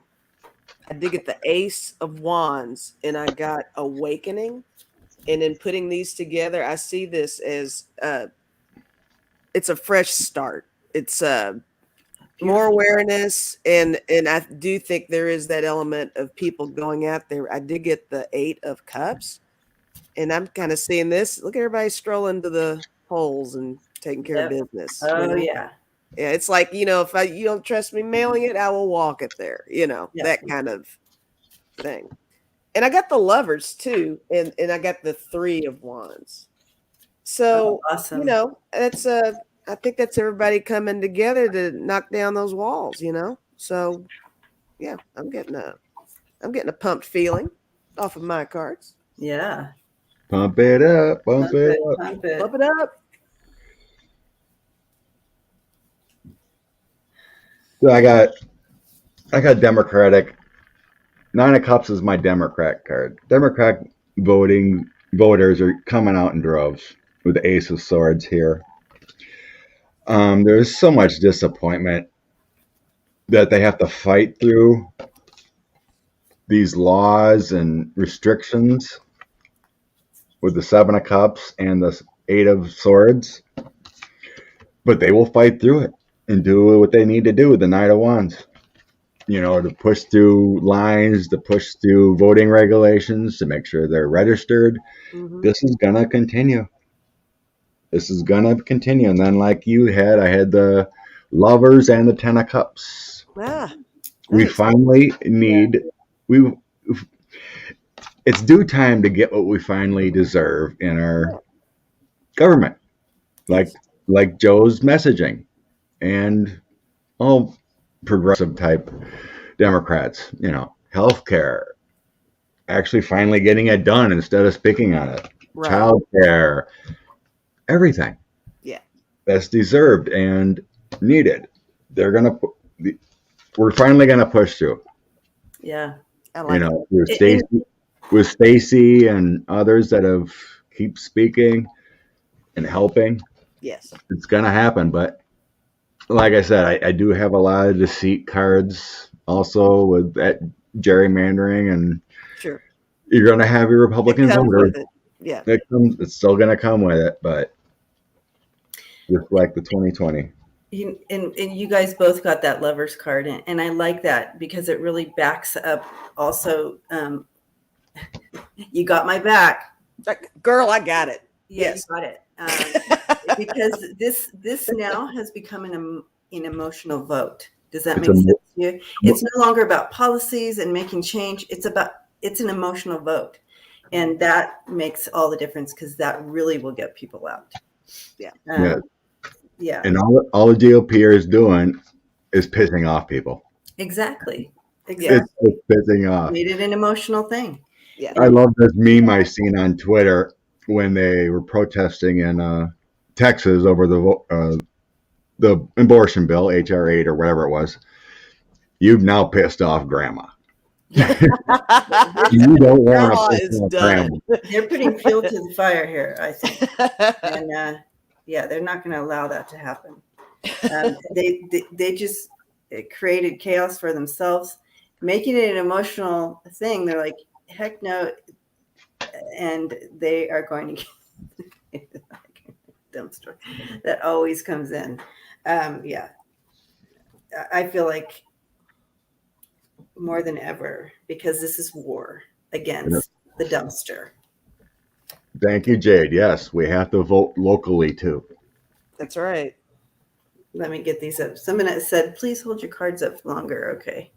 did get the Ace of Wands, and I got Awakening. And in putting these together, I see this as it's a fresh start. It's more awareness, and I do think there is that element of people going out there. I did get the 8 of Cups, and I'm kind of seeing this. Look at everybody strolling to the polls and taking care of business. Oh, yeah. Yeah, it's like, you know, if you don't trust me mailing it, I will walk it there, you know, that kind of thing. And I got the Lovers too, and I got the 3 of Wands. So, awesome. You know, that's I think that's everybody coming together to knock down those walls, you know. So, yeah, I'm getting a pumped feeling off of my cards. Yeah. Pump it up, pump it up. Pump it. Pump it up. So I got Democratic. 9 of Cups is my Democrat card. Democrat voters are coming out in droves with the Ace of Swords here. There's so much disappointment that they have to fight through these laws and restrictions with the 7 of Cups and the 8 of Swords. But they will fight through it and do what they need to do with the Knight of Wands. You know, to push through lines, to push through voting regulations, to make sure they're registered. Mm-hmm. This is going to continue. And then like I had the Lovers and the Ten of Cups. Ah, We nice. finally need we. It's due time to get what we finally deserve in our government, like Yes. like Joe's messaging and all progressive type Democrats. Healthcare, actually finally getting it done instead of speaking on it. Right. Child care, everything. Yeah. That's deserved and needed. They're gonna. We're finally gonna push through. Yeah. I like it. With Stacy and others that have keep speaking and helping, Yes. it's gonna happen. But like I said, I do have a lot of deceit cards also with that gerrymandering, and Sure. you're gonna have your It Republican comes voters. with it. Yeah. It's still gonna come with it, but just like the 2020. And you guys both got that lover's card, and I like that because it really backs up. Also, you got my back. Like, girl, I got it. Yeah, Yes. you got it. Because this now has become an emotional vote. Does that It's make a- sense to you? It's no longer about policies and making change. It's an emotional vote, and that makes all the difference because that really will get people out. Yeah. Yeah. Yeah. And all the GOP is doing is pissing off people. Exactly. It's Exactly. pissing off. Made it an emotional thing. Yeah. I love this meme I seen on Twitter when they were protesting in Texas over the abortion bill, HR 8 or whatever it was. You've now pissed off grandma. You don't want Grandma to piss is off done. grandma. They're putting fuel to the fire here, I think. And yeah, they're not going to allow that to happen. They just created chaos for themselves, making it an emotional thing. They're like, heck no, and they are going to get dumpster that always comes in. Yeah, I feel like more than ever because this is war against the dumpster. Thank you, Jade. Yes, we have to vote locally too. That's right. Let me get these up. Someone said, please hold your cards up longer. Okay.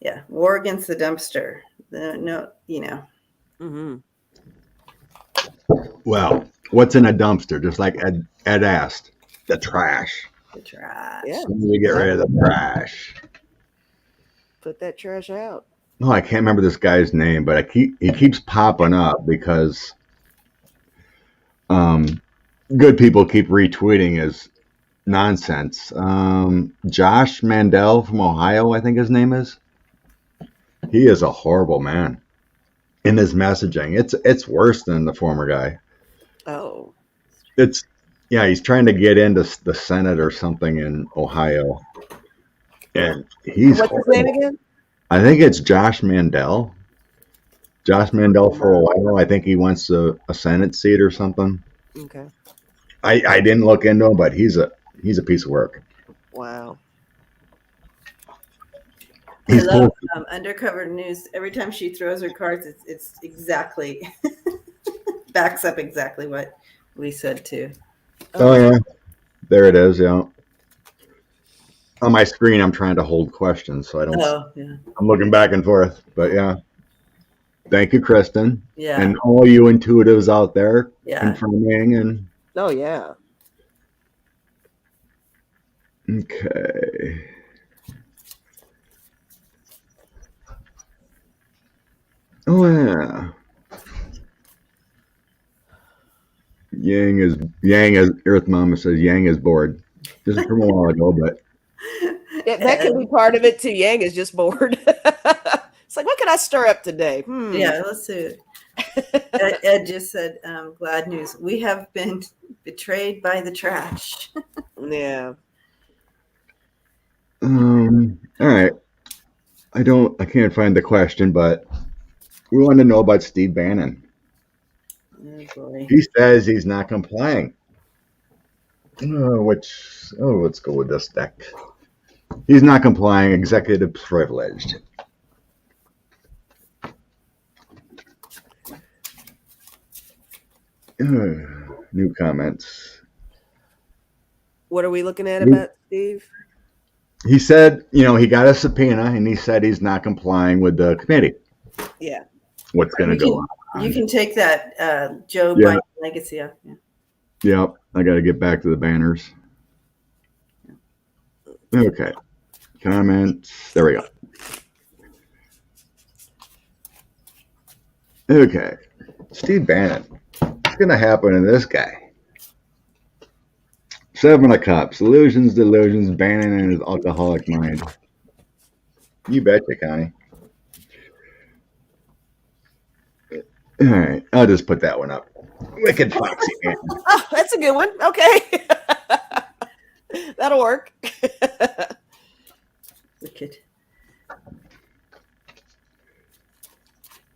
Yeah. War against the dumpster. No, Mm-hmm. Well, what's in a dumpster? Just like Ed asked, the trash. the trash. Yeah. We get rid of the trash. Put that trash out. No, I can't remember this guy's name, but he keeps popping up because good people keep retweeting his nonsense. Josh Mandel from Ohio, I think his name is. He is a horrible man in his messaging. It's worse than the former guy. Oh. He's trying to get into the Senate or something in Ohio, and he's What's his name again? I think it's Josh Mandel. Josh Mandel for a while. I think he wants a Senate seat or something. Okay. I didn't look into him, but he's a piece of work. Wow. I love Undercover News. Every time she throws her cards, it's exactly backs up exactly what we said too. Oh yeah, there it is. Yeah. On my screen, I'm trying to hold questions, so I don't. Oh yeah. I'm looking back and forth, but yeah. Thank you, Kristen, Yeah. and all you intuitives out there Yeah. confirming and. Oh yeah. Okay. Oh yeah. Yang is Earth Mama says Yang is bored. This is from a while ago, but Yeah, that could be part of it too. Yang is just bored. It's like, what can I stir up today? Yeah, let's see. Ed just said, glad news. We have been betrayed by the trash. Yeah. all right. I can't find the question, but we want to know about Steve Bannon. Oh boy. He says he's not complying. Let's go with this deck. He's not complying, executive privileged. New comments. What are we looking at about Steve? He said, he got a subpoena, and he said he's not complying with the committee. Yeah. What's going to go on? You can take that Joe Biden legacy off. Yeah. Yep. I got to get back to the banners. Okay. Comments. There we go. Okay. Steve Bannon. What's going to happen to this guy? 7 of Cups. Illusions, delusions, Bannon and his alcoholic mind. You betcha, Connie. All right. I'll just put that one up. Wicked Foxy Man. Oh, that's a good one. Okay. That'll work. Wicked.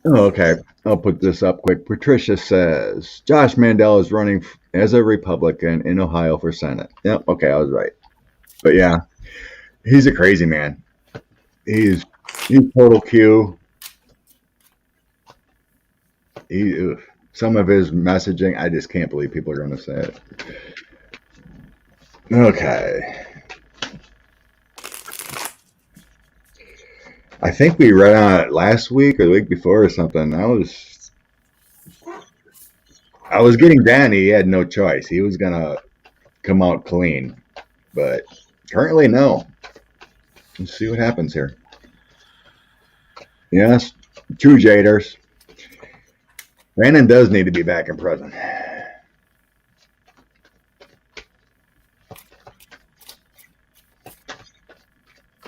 Oh, okay. I'll put this up quick. Patricia says, Josh Mandel is running as a Republican in Ohio for Senate. Yep. Okay. I was right. But yeah, he's a crazy man. He's total Q. Some of his messaging, I just can't believe people are going to say it. Okay. I think we read on it last week or the week before or something. I was getting Danny. He had no choice. He was going to come out clean. But currently, no. Let's see what happens here. Yes, 2 Jaders. Bannon does need to be back in prison.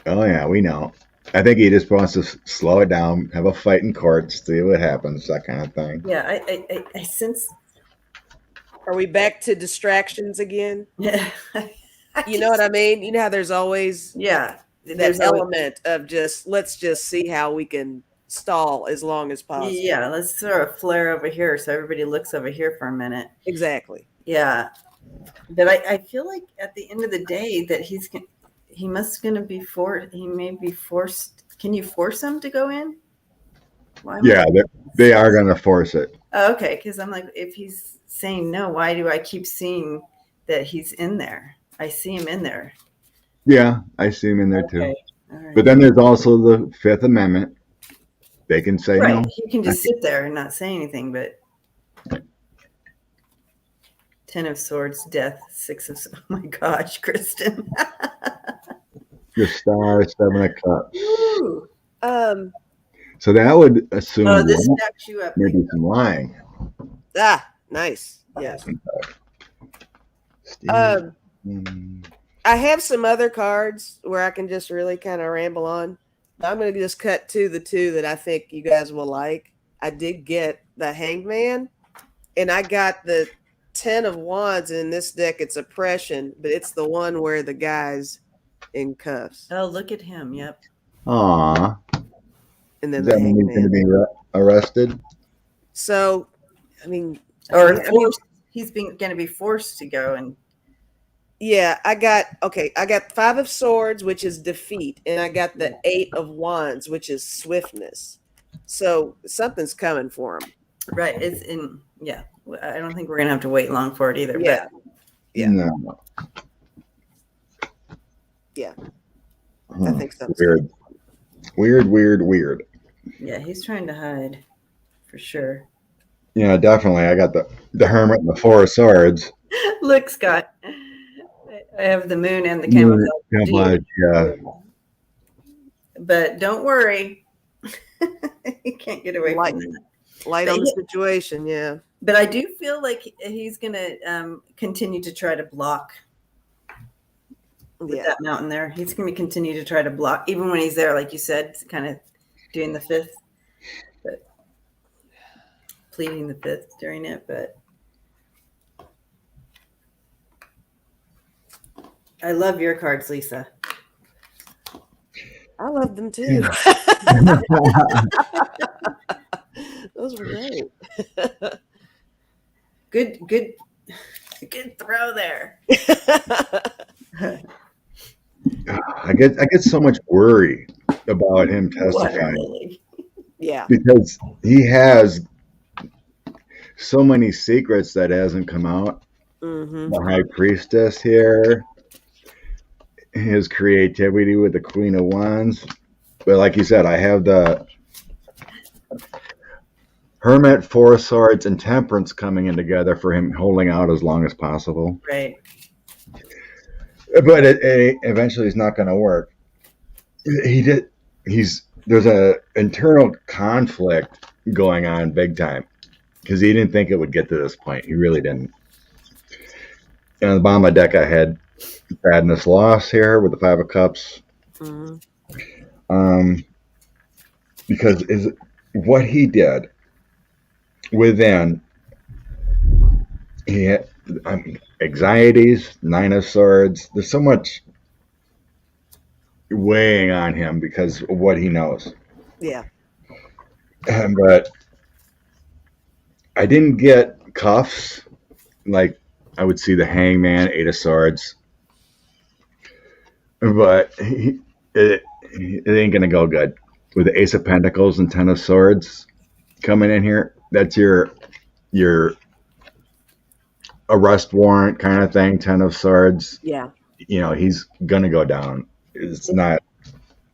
Oh, yeah, we know. I think he just wants to slow it down, have a fight in court, see what happens, that kind of thing. Yeah, I sense. Are we back to distractions again? Yeah. You know what I mean? You know how there's always there's element of let's just see how we can stall as long as possible. Yeah, let's throw a flare over here so everybody looks over here for a minute. Exactly. Yeah. But I feel like at the end of the day that he may be forced. Can you force him to go in? Yeah, they are going to force it. Oh, okay, because I'm like, if he's saying no, why do I keep seeing that he's in there? I see him in there. Yeah, I see him in there too. All right. But then there's also the Fifth Amendment. They can say no. He can just sit there and not say anything, but 10 of Swords, death, 6 of Swords. Oh my gosh, Kristen. The Star, 7 of Cups. Ooh. So that would assume this stacks you up. maybe some lying. Nice. Yes. Steve. I have some other cards where I can just really kind of ramble on. I'm going to just cut to the 2 that I think you guys will like. I did get the Hanged Man, and I got the 10 of Wands. In this deck, it's Oppression, but it's the one where the guy's in cuffs. Oh, look at him. Yep. Aww. And then Is that when he's going to be arrested? So, I mean, he's going to be forced to go and. Yeah, I got 5 of Swords, which is defeat, and I got the 8 of Wands, which is swiftness. So something's coming for him. Right. It's in. Yeah. I don't think we're going to have to wait long for it either. Yeah. But. Yeah. No. Yeah. I think so. Weird. Yeah, he's trying to hide, for sure. Yeah, definitely. I got the Hermit and the 4 of Swords. Look, Scott, I have the moon and the camouflage. Yeah. But don't worry, he can't get away from that. Light on the situation, yeah. But I do feel like he's going to continue to try to block. With that mountain there, he's going to continue to try to block, even when he's there, like you said, kind of doing the 5th, but pleading the 5th during it. But I love your cards, Lisa. I love them too. Those were great. Good throw there. I get so much worry about him testifying. Really? Yeah. Because he has so many secrets that hasn't come out. Mm-hmm. The High Priestess here. his creativity with the Queen of Wands. But like you said, I have the Hermit, Four of Swords, and Temperance coming in together for him holding out as long as possible. Right. But it eventually is not going to work. There's a internal conflict going on big time because he didn't think it would get to this point. He really didn't. And on the bottom of the deck, I had Sadness Loss here with the Five of Cups. Mm-hmm. Because what he did within, he had anxieties, Nine of Swords. There's so much weighing on him because of what he knows. Yeah. But I didn't get cuffs like I would see the Hangman, Eight of Swords. But it ain't going to go good. With the Ace of Pentacles and Ten of Swords coming in here, that's your arrest warrant kind of thing. 10 of Swords. Yeah. He's gonna go down. It's not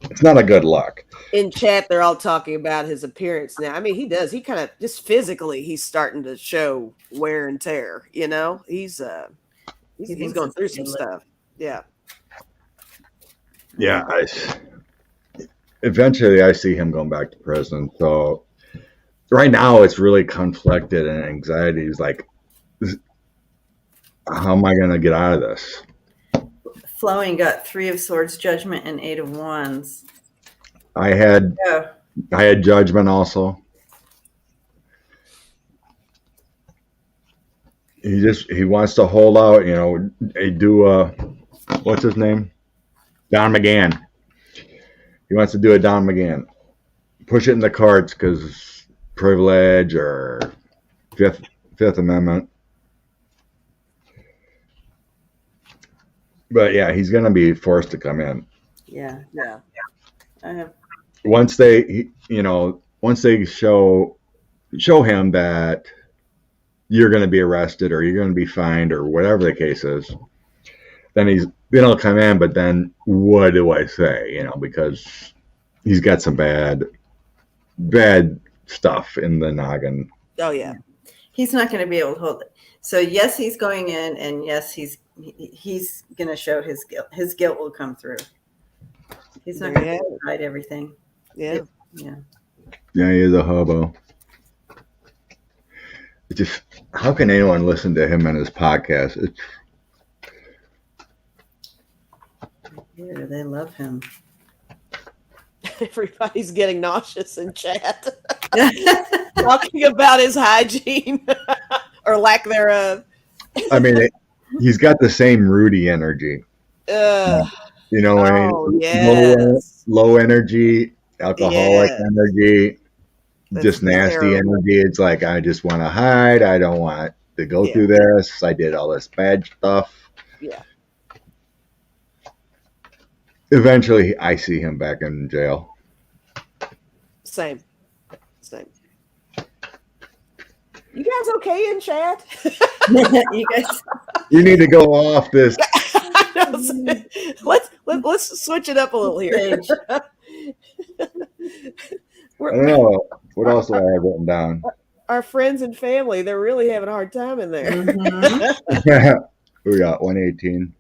a good look. In chat, they're all talking about his appearance now. I mean, he does. He kind of just physically, he's starting to show wear and tear. He's going through some stuff. Yeah. Yeah. Eventually, I see him going back to prison. So right now, it's really conflicted and anxiety is like, how am I going to get out of this? Flowing got Three of Swords, Judgment, and Eight of Wands. I had Judgment also. He wants to hold out. They do what's his name? Don McGahn. He wants to do a Don McGahn. Push it in the cards because privilege or Fifth Amendment. But yeah, he's going to be forced to come in. Yeah. Once they show him that you're going to be arrested or you're going to be fined or whatever the case is, then he'll come in. But then what do I say? Because he's got some bad stuff in the noggin. Oh yeah, he's not going to be able to hold it. So yes, he's going in, and yes, he's going to show his guilt. His guilt will come through. He's not going to hide everything. Yeah. Yeah, he is a hobo. Just how can anyone listen to him and his podcast? Yeah, they love him. Everybody's getting nauseous in chat. Talking about his hygiene or lack thereof. I mean, he's got the same Rudy energy. Yes. Low energy, alcoholic energy, just nasty terrible energy. It's like, I just want to hide. I don't want to go through this. I did all this bad stuff. Yeah. Eventually, I see him back in jail. Same. You guys okay in chat? You need to go off this. Let's switch it up a little here. I don't know. What else do I have written down? Our friends and family, they're really having a hard time in there. Mm-hmm. We got 118.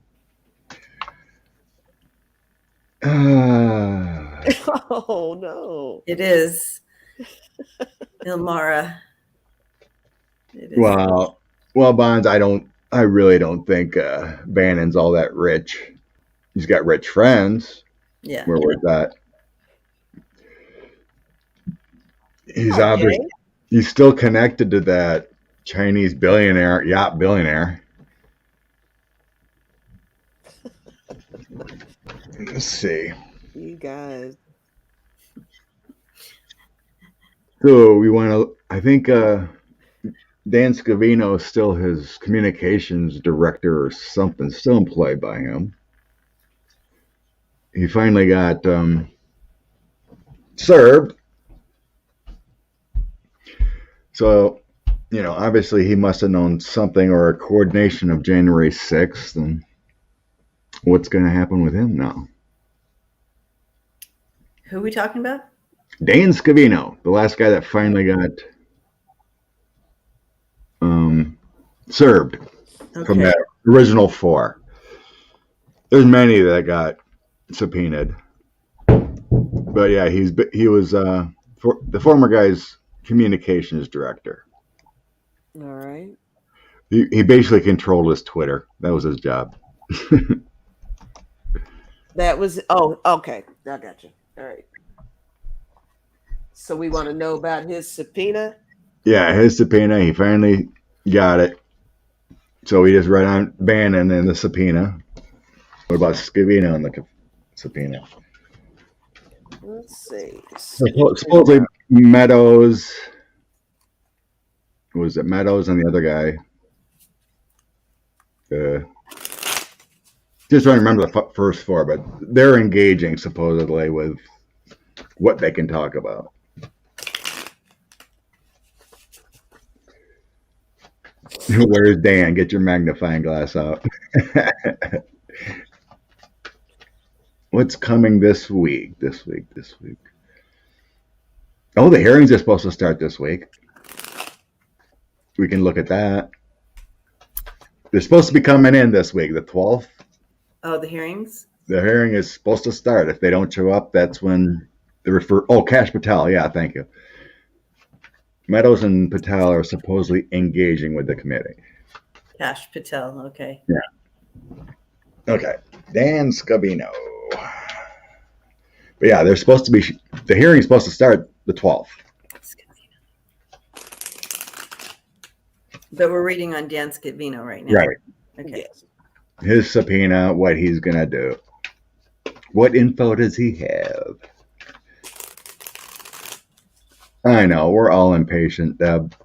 Oh no! It is Ilmara. It is. Well, Bonds. I really don't think Bannon's all that rich. He's got rich friends. Yeah. Where was that? He's still connected to that Chinese yacht billionaire. Let's see. You guys. So we want to. I think Dan Scovino is still his communications director or something, still employed by him. He finally got served. So, obviously he must have known something or a coordination of January 6th. And What's going to happen with him now? Who are we talking about? Dan Scovino, the last guy that finally got served from that original 4. There's many that got subpoenaed, but yeah, he was the former guy's communications director. All right. He basically controlled his Twitter. That was his job. That was okay. I got you. All right. So we want to know about his subpoena. Yeah, his subpoena. He finally got it. So we just read on Bannon and the subpoena. What about Scovino and the subpoena? Let's see. Supposedly Meadows. Was it Meadows and the other guy? Just trying to remember the first 4, but they're engaging supposedly with what they can talk about. Where's Dan? Get your magnifying glass out. What's coming this week? This week. Oh, the hearings are supposed to start this week. We can look at that. They're supposed to be coming in this week, the 12th. Oh, the hearings? The hearing is supposed to start. If they don't show up, that's when they refer. Oh, Cash Patel. Yeah, thank you. Meadows and Patel are supposedly engaging with the committee. Cash Patel, okay. Yeah. Okay. Dan Scovino. But yeah, they're supposed to be. The hearing is supposed to start the 12th. But we're reading on Dan Scovino right now. Right. Okay. Yes. His subpoena, what he's going to do. What info does he have? I know, we're all impatient, Deb.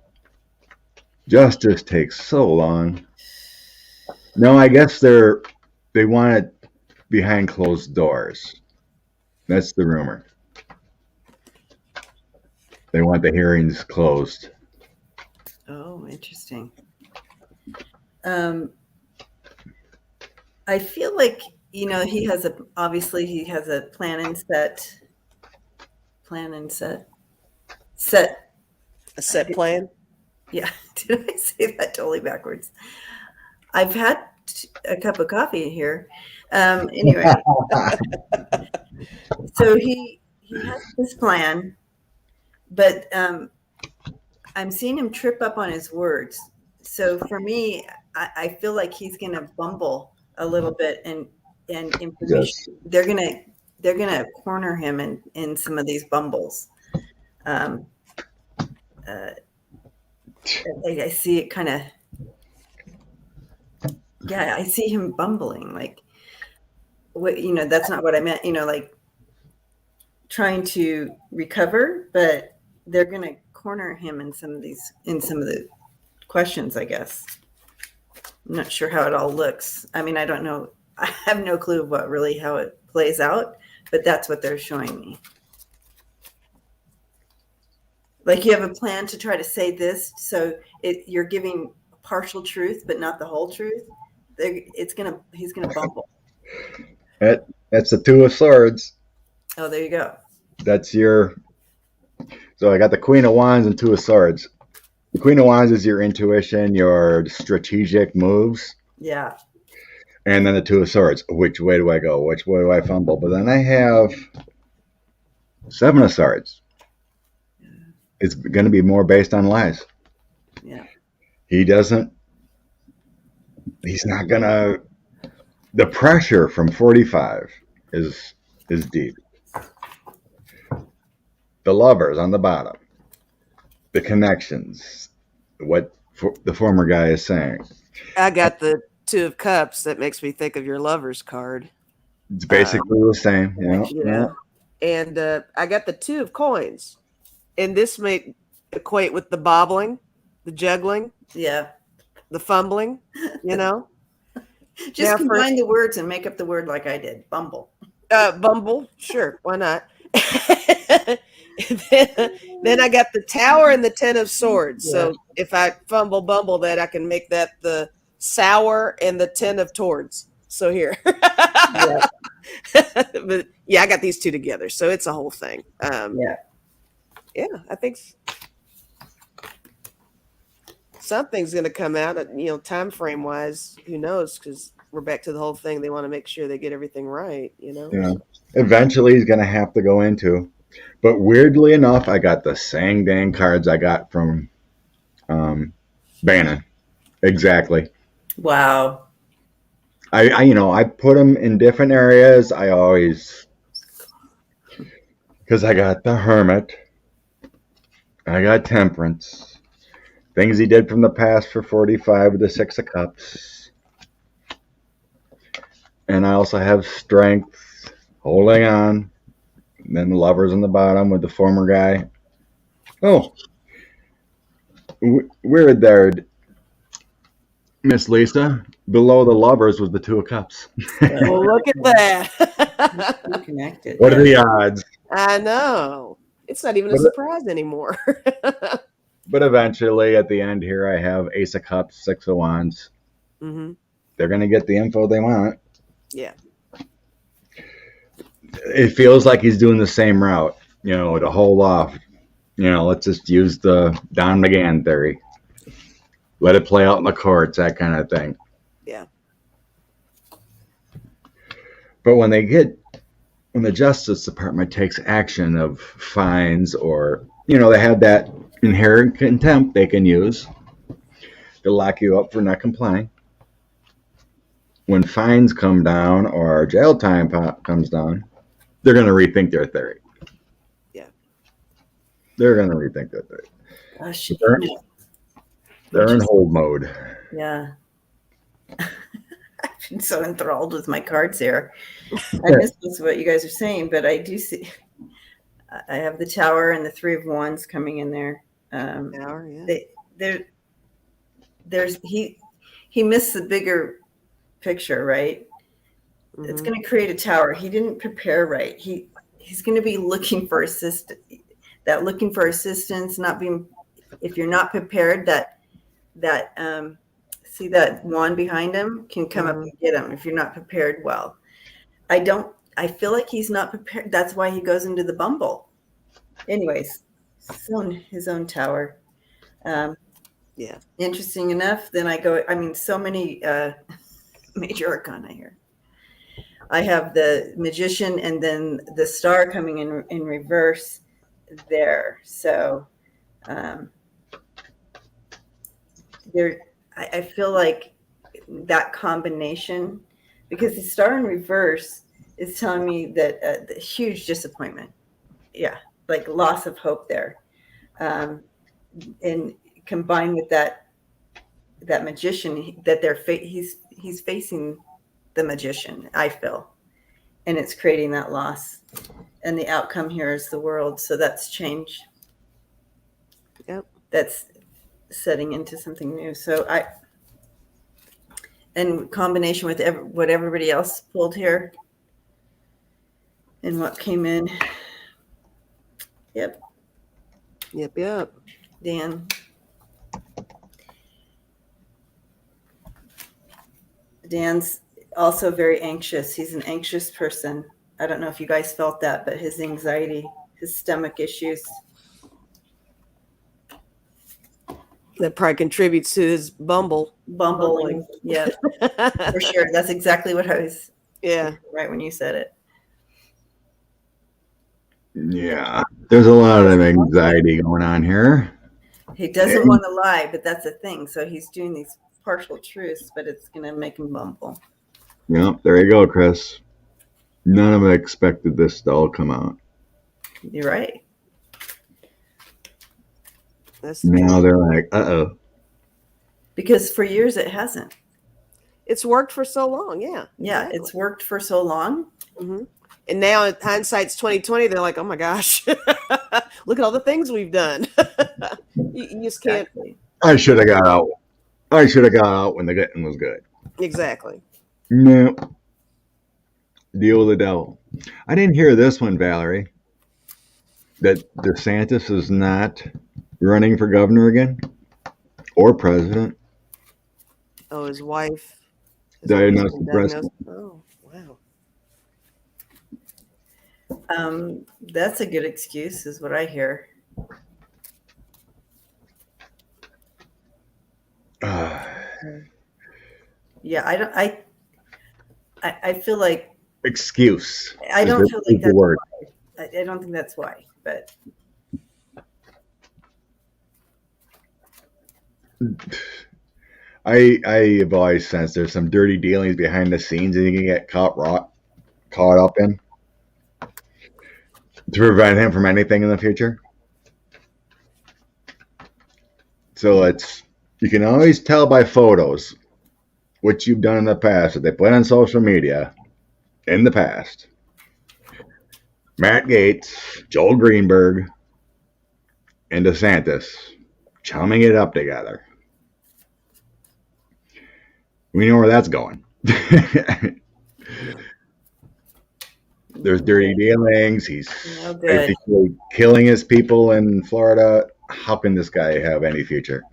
Justice takes so long. No, I guess they want it behind closed doors. That's the rumor. They want the hearings closed. Oh, interesting. I feel like, he has obviously he has a plan and set. A set plan? Yeah. Did I say that totally backwards? I've had a cup of coffee here. Anyway, so he has this plan, but I'm seeing him trip up on his words. So for me, I feel like he's going to bumble a little bit, and information. Yes. They're gonna corner him in some of these bumbles. I see it kind of. Yeah, I see him bumbling like, what that's not what I meant. Like trying to recover, but they're gonna corner him in some of the questions, I guess. I'm not sure how it all looks. I mean, I don't know. I have no clue of how it plays out, but that's what they're showing me. Like you have a plan to try to say this, so you're giving partial truth, but not the whole truth. He's gonna bumble. That's the 2 of Swords. Oh, there you go. That's so I got the Queen of Wands and 2 of Swords. The Queen of Wands is your intuition, your strategic moves. Yeah. And then the 2 of Swords. Which way do I go? Which way do I fumble? But then I have 7 of Swords. Yeah. It's going to be more based on lies. Yeah. He's not going to. The pressure from 45 is deep. The lovers on the bottom. The connections. What the former guy is saying. I got the 2 of Cups. That makes me think of your lover's card. It's basically the same. Yeah. And I got the 2 of Coins. And this may equate with the bobbling, the juggling. Yeah. The fumbling, Just combine the words and make up the word like I did. Bumble. Bumble. Sure. Why not? then I got the Tower and the 10 of Swords. Yeah. So if I bumble that, I can make that the Sour and the 10 of Swords. So here. Yeah. But yeah, I got these two together, so it's a whole thing. Yeah. Yeah, I think something's going to come out. Time frame wise, who knows? Because we're back to the whole thing. They want to make sure they get everything right. Yeah. Eventually, he's going to have to go into. But weirdly enough, I got the same dang cards I got from Bannon. Exactly. Wow. I put them in different areas. I always, because I got the Hermit, I got Temperance, things he did from the past for 45 with the Six of Cups, and I also have Strength, Holding On, and then the Lovers on the bottom with the former guy. Oh, weird there, Miss Lisa. Below the Lovers was the Two of Cups. Well, look at that. Connected. What are the odds? I know. It's not even a surprise anymore. But eventually, at the end here, I have Ace of Cups, Six of Wands. Mm-hmm. They're going to get the info they want. Yeah. It feels like he's doing the same route, to hold off. Let's just use the Don McGahn theory. Let it play out in the courts, that kind of thing. Yeah. But when the Justice Department takes action of fines or, they have that inherent contempt they can use to lock you up for not complying. When fines come down or jail time comes down, they're going to rethink their theory. Yeah. They're going to rethink their theory. Gosh, They're in hold mode. yeah. I've been so enthralled with my cards here. I missed what you guys are saying, but I do see. I have the Tower and the Three of Wands coming in there. Tower, yeah. He missed the bigger picture, right? Mm-hmm. It's going to create a tower. He didn't prepare right. He's going to be looking for assistance. Not being. If you're not prepared, that see that wand behind him can come up and get him if you're not prepared well. I feel like he's not prepared. That's why he goes into the bumble. Anyways, his own tower. Yeah. Interesting enough. Then so many major arcana here. I have the Magician and then the Star coming in reverse there. So I feel like that combination, because the Star in reverse is telling me that the huge disappointment. Yeah, like loss of hope there. And combined with that Magician, that he's facing the Magician, I feel. And it's creating that loss. And the outcome here is the World. So that's change. Yep. That's setting into something new. So in combination with what everybody else pulled here and what came in. Yep. Dan. Dan's also very anxious. He's an anxious person. I don't know if you guys felt that, but his anxiety, his stomach issues. That probably contributes to his bumbling. Yeah, for sure. That's exactly what I was. Yeah. Right when you said it. Yeah, there's a lot of anxiety going on here. He doesn't want to lie, but that's the thing. So he's doing these partial truths, but it's going to make him bumble. Yep, there you go, Chris. None of them expected this to all come out. You're right. Now they're like, uh-oh. Because for years it hasn't. It's worked for so long, yeah. Yeah, exactly. It's worked for so long. Mm-hmm. And now hindsight's 2020, they're like, oh my gosh, look at all the things we've done. You just can't. Exactly. I should have got out. When the getting was good. Exactly. No. Deal with the devil. I didn't hear this one, Valerie. That Desantis is not running for governor again or president. Oh, his wife Diagnosed with breast. Diagnosed. Oh, wow. That's a good excuse, is what I hear. Yeah, I feel like Excuse. I don't feel like is the that's word. why. I don't think that's why, but I have always sensed there's some dirty dealings behind the scenes that you can get caught up in to prevent him from anything in the future. So you can always tell by photos what you've done in the past that they put on social media in the past. Matt Gaetz, Joel Greenberg, and Desantis chumming it up together. We know where that's going. There's dirty dealings. He's basically killing his people in Florida. How can this guy have any future?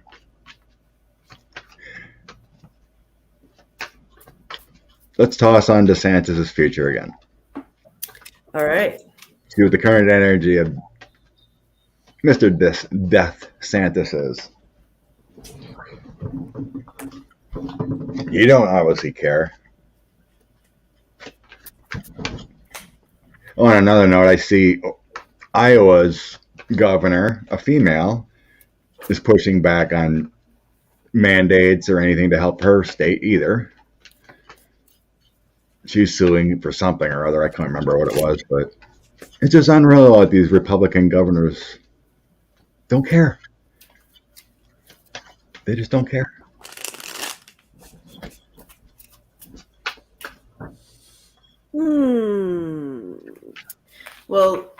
Let's toss on DeSantis' future again. All right. See what the current energy of Mr. Death Santis is. You don't obviously care. On another note, I see Iowa's governor, a female, is pushing back on mandates or anything to help her state either. She's suing for something or other. I can't remember what it was, but it's just unreal that these Republican governors don't care. They just don't care. Well,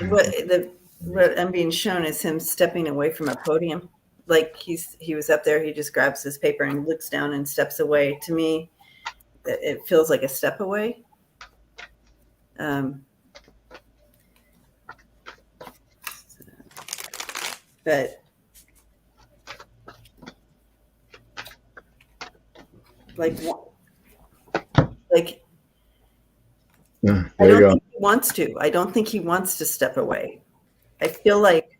what I'm being shown is him stepping away from a podium. Like he was up there, he just grabs his paper and looks down and steps away. To me, it feels like a step away. But like Yeah, I don't think he wants to. I don't think he wants to step away. I feel like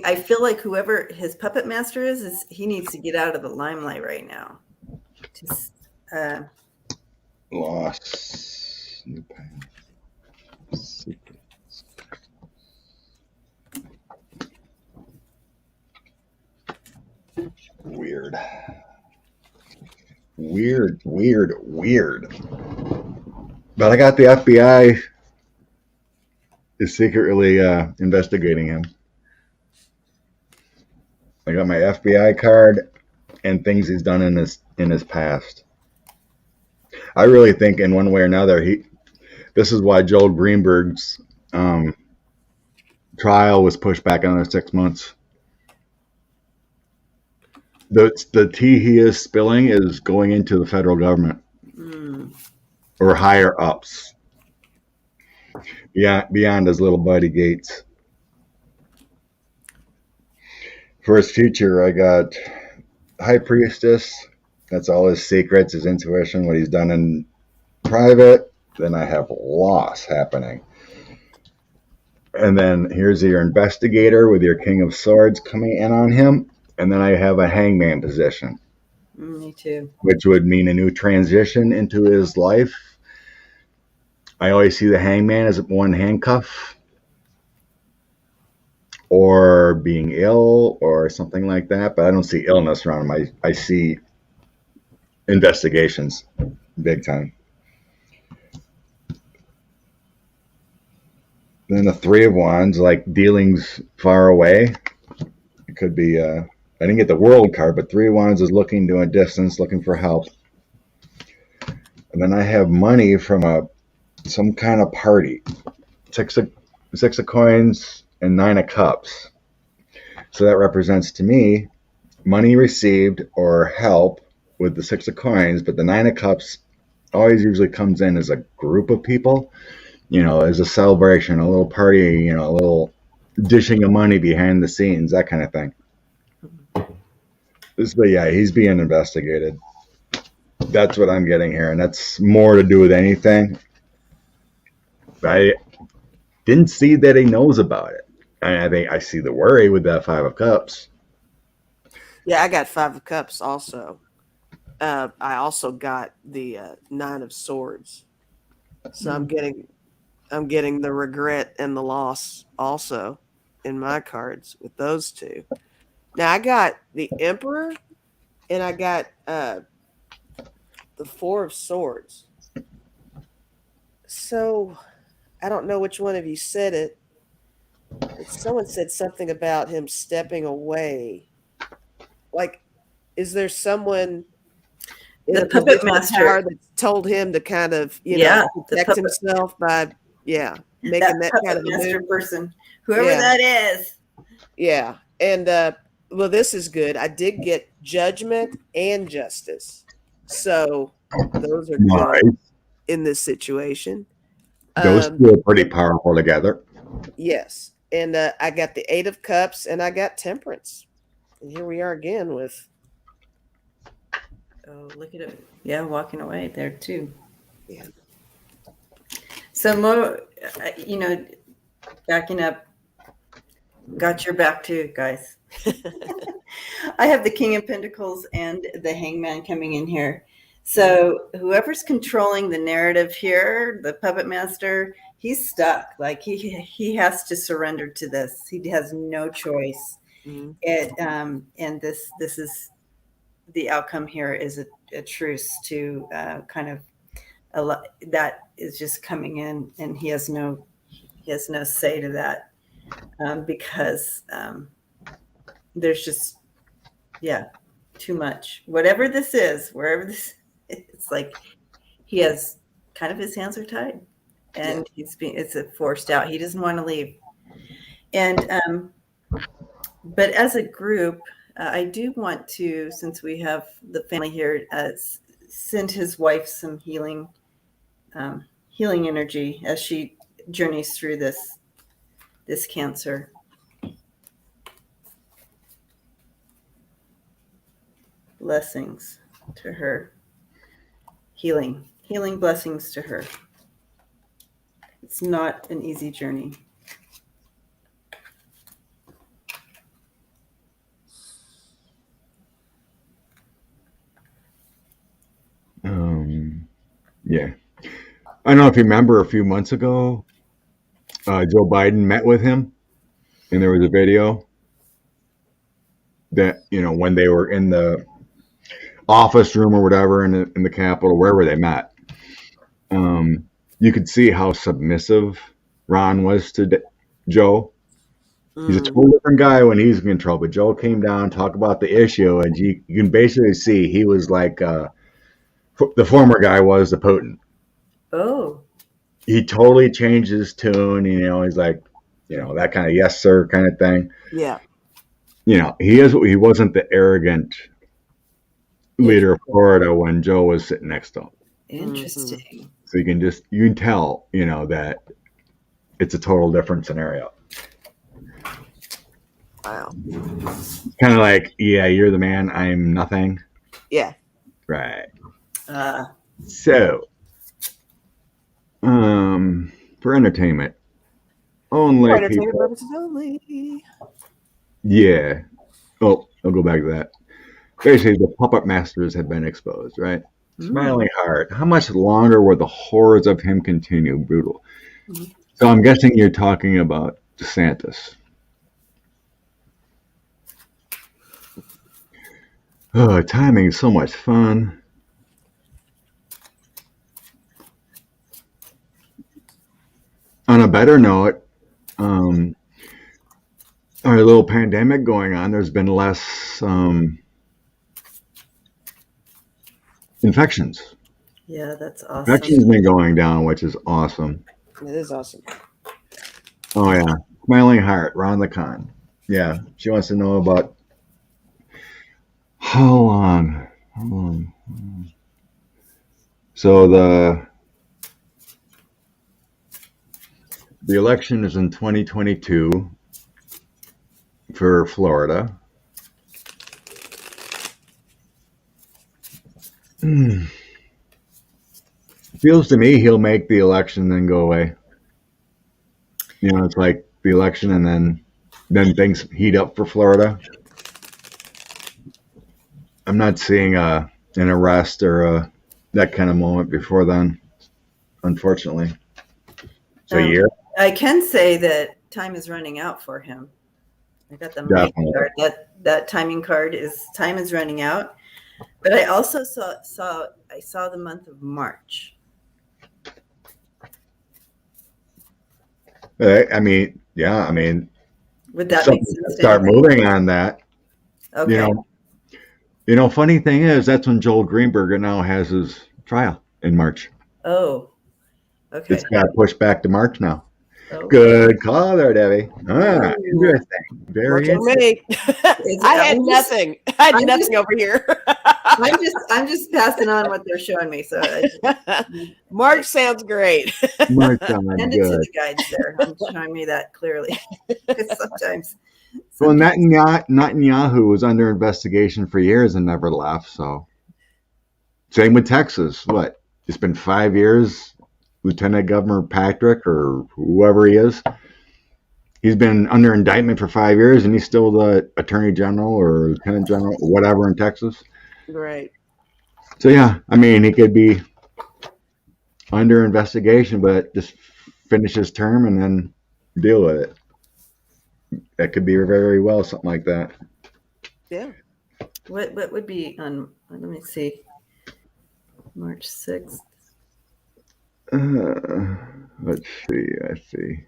I feel like whoever his puppet master is he needs to get out of the limelight right now. Lost. New secrets. Weird. But I got the FBI is secretly investigating him. I got my FBI card and things he's done in his past. I really think in one way or another this is why Joel Greenberg's trial was pushed back another 6 months. The tea he is spilling is going into the federal government or higher ups beyond his little buddy Gates. For his future, I got High Priestess. That's all his secrets, his intuition, what he's done in private. Then I have loss happening. And then here's your investigator with your King of Swords coming in on him. And then I have a hangman position. Me too. Which would mean a new transition into his life. I always see the hangman as one handcuff. Or being ill or something like that. But I don't see illness around him. I see investigations big time. Then the Three of Wands, like dealings far away. It could be, I didn't get the World card, but Three of Wands is looking to a distance, looking for help. And then I have money from some kind of party. Six of Coins and Nine of Cups. So that represents to me money received or help with the Six of Coins, but the Nine of Cups always usually comes in as a group of people, as a celebration, a little party, a little dishing of money behind the scenes, that kind of thing. But yeah, he's being investigated. That's what I'm getting here, and that's more to do with anything. I didn't see that he knows about it. And I think I see the worry with that 5 of Cups. Yeah, I got 5 of Cups also. I also got the 9 of Swords. So I'm getting the regret and the loss also in my cards with those two. Now I got the Emperor and I got the 4 of Swords. So I don't know which one of you said it, but someone said something about him stepping away. Like, is there someone in The a puppet position of power master. that told him to kind of, Yeah, the protect puppet himself by, that making that kind puppet of a master move? person, whoever Yeah, that is. yeah. And well, this is good. I did get Judgment and Justice, so those are good Right. in this situation. Those Um, two are pretty powerful together. yes, and I got the 8 of Cups and I got Temperance, and here we are again with Oh, look at it. Yeah, walking away there too. yeah. So more, backing up, got your back too, guys. I have the King of Pentacles and the Hangman coming in here. So whoever's controlling the narrative here, the puppet master, he's stuck. Like he has to surrender to this. He has no choice. Mhm. And this is the outcome here is a truce to kind of a lot that is just coming in, and he has no say to that because there's just too much. Whatever this is, wherever this, it's like he has kind of his hands are tied, Yeah. and it's forced out. He doesn't want to leave, and but as a group, I do want to, since we have the family here, send his wife some healing energy as she journeys through this cancer. Blessings to her. Healing blessings to her. It's not an easy journey. Yeah. I don't know if you remember a few months ago, Joe Biden met with him, and there was a video that, when they were in the office room or whatever in the Capitol, wherever they met, you could see how submissive Ron was to Joe. He's a Mm. totally different guy when he's in control, but Joe came down, talked about the issue, and you can basically see he was like the former guy was to Putin. Oh, He totally changed his tune. He's like, that kind of yes sir kind of thing. Yeah. He wasn't the arrogant leader of Florida when Joe was sitting next to him. interesting. Mm-hmm. So you can tell, that it's a total different scenario. Wow. Kind of like, yeah, you're the man, I'm nothing. Yeah. Right. Uh, So, for entertainment, only For entertainment people. purposes only. Yeah. Oh, I'll go back to that. Basically, the puppet masters have been exposed, right? Smiling Heart. How much longer will the horrors of him continue? Brutal. Mhm. So I'm guessing you're talking about Desantis. Oh, timing is so much fun. On a better note, our little pandemic going on, there's been less infections. yeah, that's awesome. Infections been going down, which is awesome. It is awesome. Oh yeah, Smiling Heart, Ron the Con. Yeah, she wants to know about how long. So the election is in 2022 for Florida. Feels to me he'll make the election and then go away. It's like the election and then things heat up for Florida. I'm not seeing an arrest or that kind of moment before then, unfortunately. So a year? I can say that time is running out for him. I got the mic card. That timing card time is running out. But I also saw the month of March. I mean, yeah. I mean, would that make sense? Start moving on that. Okay. Funny thing is, that's when Joel Greenberg now has his trial in March. Oh, okay. It's got pushed back to March now. Oh. Good call there, Debbie. Interesting. Very interesting. I had nothing. I had nothing over here. I'm just passing on what they're showing me. So March sounds great. March sounds good. Send it to the guides there. I'm showing me that clearly. Sometimes. Well, Netanyahu was under investigation for years and never left. So, same with Texas. What? It's been 5 years. Lieutenant Governor Patrick or whoever he is, he's been under indictment for 5 years, and he's still the Attorney General or Lieutenant General or whatever in Texas. Right. So yeah, I mean, he could be under investigation, but just finish his term and then deal with it. That could be very well something like that. Yeah. What would be on? Let me see. March 6th. Let's see.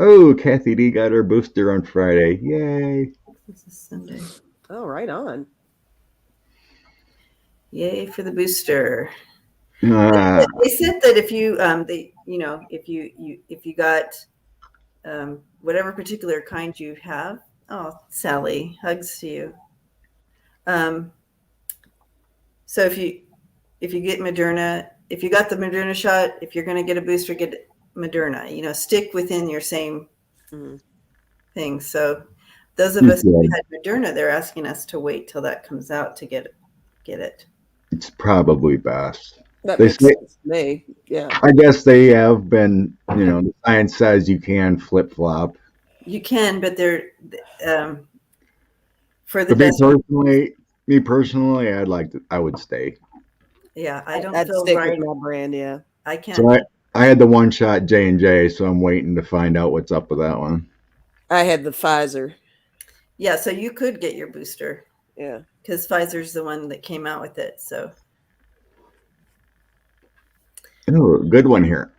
Oh, Kathy D got her booster on Friday. Yay! This is Sunday. Oh, right on. Yay for the booster. They said that if you if you got whatever particular kind you have. Oh, Sally, hugs to you. So if you get Moderna. If you got the Moderna shot, if you're going to get a booster, get Moderna. Stick within your same thing. So those of us who had Moderna, they're asking us to wait till that comes out to get it. It's probably best. That makes sense to me. Yeah. I guess they have been, the science says you can flip-flop. You can, but they're for the best. Me personally, I would stay. Yeah, I don't feel stick right. With my brand, yeah. I can't. So I had the one shot J&J, so I'm waiting to find out what's up with that one. I had the Pfizer. Yeah, so you could get your booster. Yeah. Because Pfizer's the one that came out with it, so. Oh, good one here.